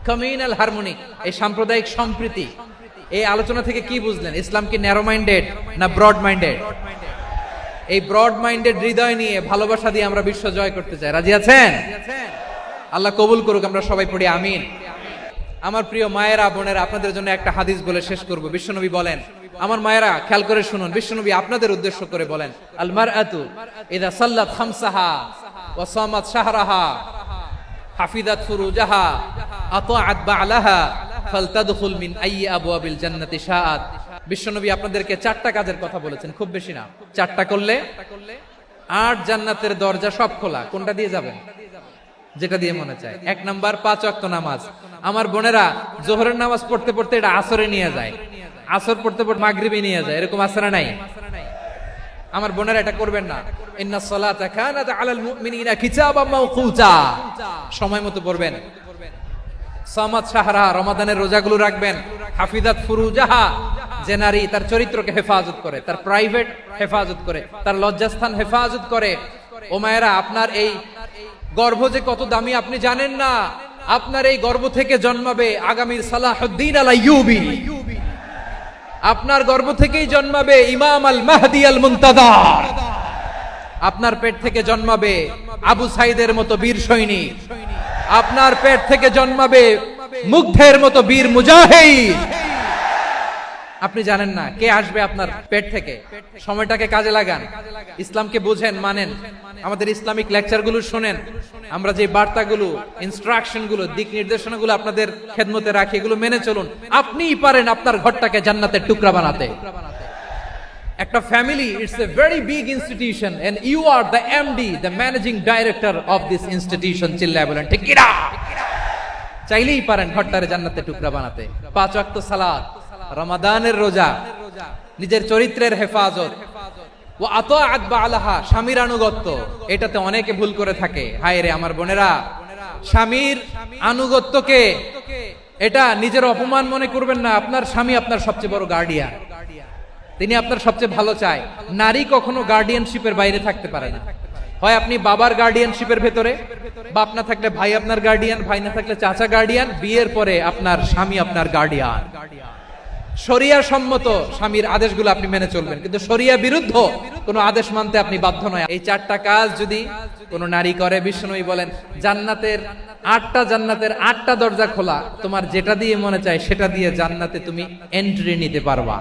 কমিউনাল হারমোনি, এই সাম্প্রদায়িক সম্প্রীতি, এই আলোচনা থেকে কি বুঝলেন? ইসলাম কি ন্যারো মাইন্ডেড না ব্রড মাইন্ডেড? এই ব্রড মাইন্ডেড হৃদয় নিয়ে, ভালোবাসা দিয়ে আমরা বিশ্ব জয় করতে চাই। রাজি আছেন? আল্লাহ কবুল করুক। আমরা সবাই পড়ি আমিন। আমার প্রিয় মায়েরা, বোনেরা, আপনাদের জন্য একটা হাদিস বলে শেষ করব। বিশ্বনবী বলেন, আমার মায়েরা খেয়াল করে শুনুন, বিশ্বনবী আপনাদের উদ্দেশ্য করে বলেন, আল মারআতু ইযা সাল্লাত খামসাহা ওয়া সামাত শাহরাহা হাফিজাত ফুরুজাহা আতাআত বা'লাহা ফালতাদখুল মিন আইয়ি আবওয়াবিল জান্নাতি শাআত। বিশ্বনবী আপনাদেরকে 4টা কাজের কথা বলেছেন, খুব বেশি না। 4টা করলে 8 জান্নাতের দরজা সব খোলা। কোনটা দিয়ে যাবেন? যেটা দিয়ে মনে চায়। 1 নাম্বার 5 ওয়াক্ত নামাজ। আমার বোনেরা জোহরের নামাজ পড়তে পড়তে এটা আসরে নিয়ে যায়, আসর পড়তে পড়তে মাগরিবে নিয়ে যায়, এরকম আছে না নাই? আমার বোনেরা এটা করবেন না। ইন্নাস সালাতা কানাত আলাল মুমিনিনা কিতাবাম মাওকুতা, সময় মতো পড়বেন। সামাত শাহরা, রমাদানের রোজাগুলো রাখবেন। হাফিজাত ফুরুজাহা, যে নারী তার চরিত্রকে হেফাজত করে, তার প্রাইভেট হেফাজত করে, তার লজ্জাস্থান হেফাজত করে। ও মায়েরা, আপনার এই গর্ভ যে কত দামি আপনি জানেন না। আপনার এই গর্ভ থেকে জন্মাবে আগামীর সালাহুদ্দিন আল আইয়ুবী। আপনার গর্ভ থেকেই জন্মাবে ইমাম আল মাহদি আল মুনতাজার। আপনার পেট থেকে জন্মাবে আবু সাইদের মতো বীর সৈনিক। আপনার পেট থেকে জন্মাবে মুগ্ধের মতো বীর মুজাহিদ। আপনি জানেন না কে আসবে আপনার পেট থেকে। সময়টাকে কাজে লাগান, ইসলামকে বুঝেন, মানেন, আমাদের ইসলামিক লেকচারগুলো শুনেন। আমরা যে বার্তাগুলো, ইনস্ট্রাকশনগুলো, দিক নির্দেশনাগুলো আপনাদের খেদমতে রাখি, এগুলো মেনে চলুন। আপনিই পারেন আপনার ঘরটাকে জান্নাতের টুকরা বানাতে। একটা family it's a very big institution and you are the MD the managing director of this institution. চিল্লায় বলেন ঠিক কিনা? চাইলেই পারেন ঘরটারে জান্নাতে টুকরা বানাতে। 5 ওয়াক্ত সালাত, রমাদানের রোজা, নিজের চরিত্রের হেফাজত, ওয়া আতাআত বালাহা, স্বামীর আনুগত্য। এটাতে অনেকে ভুল করে থাকে। হায় রে আমার বোনেরা, স্বামীর আনুগত্যকে এটা নিজের অপমান মনে করবেন না। আপনার স্বামী আপনার সবচেয়ে বড় গার্ডিয়ান, তিনি আপনার সবচেয়ে ভালো চায়। নারী কখনো গার্ডিয়ানশিপের বাইরে থাকতে পারে না। হয় আপনি বাবার গার্ডিয়ানশিপের ভেতরে, বাপ না থাকলে ভাই আপনার গার্ডিয়ান, ভাই না থাকলে চাচা গার্ডিয়ান, বিয়ের পরে আপনার স্বামী আপনার গার্ডিয়ান। শরিয়া সম্মত স্বামীর আদেশগুলো আপনি মেনে চলবেন, কিন্তু শরিয়া বিরুদ্ধ কোনো আদেশ মানতে আপনি বাধ্য নয়। এই 4টা কাজ যদি কোনো নারী করে, বিষ্ণুই বলেন জান্নাতের 8টা দরজা খোলা, তোমার যেটা দিয়ে মনে চায় সেটা দিয়ে জান্নাতে তুমি এন্ট্রি নিতে পারবা।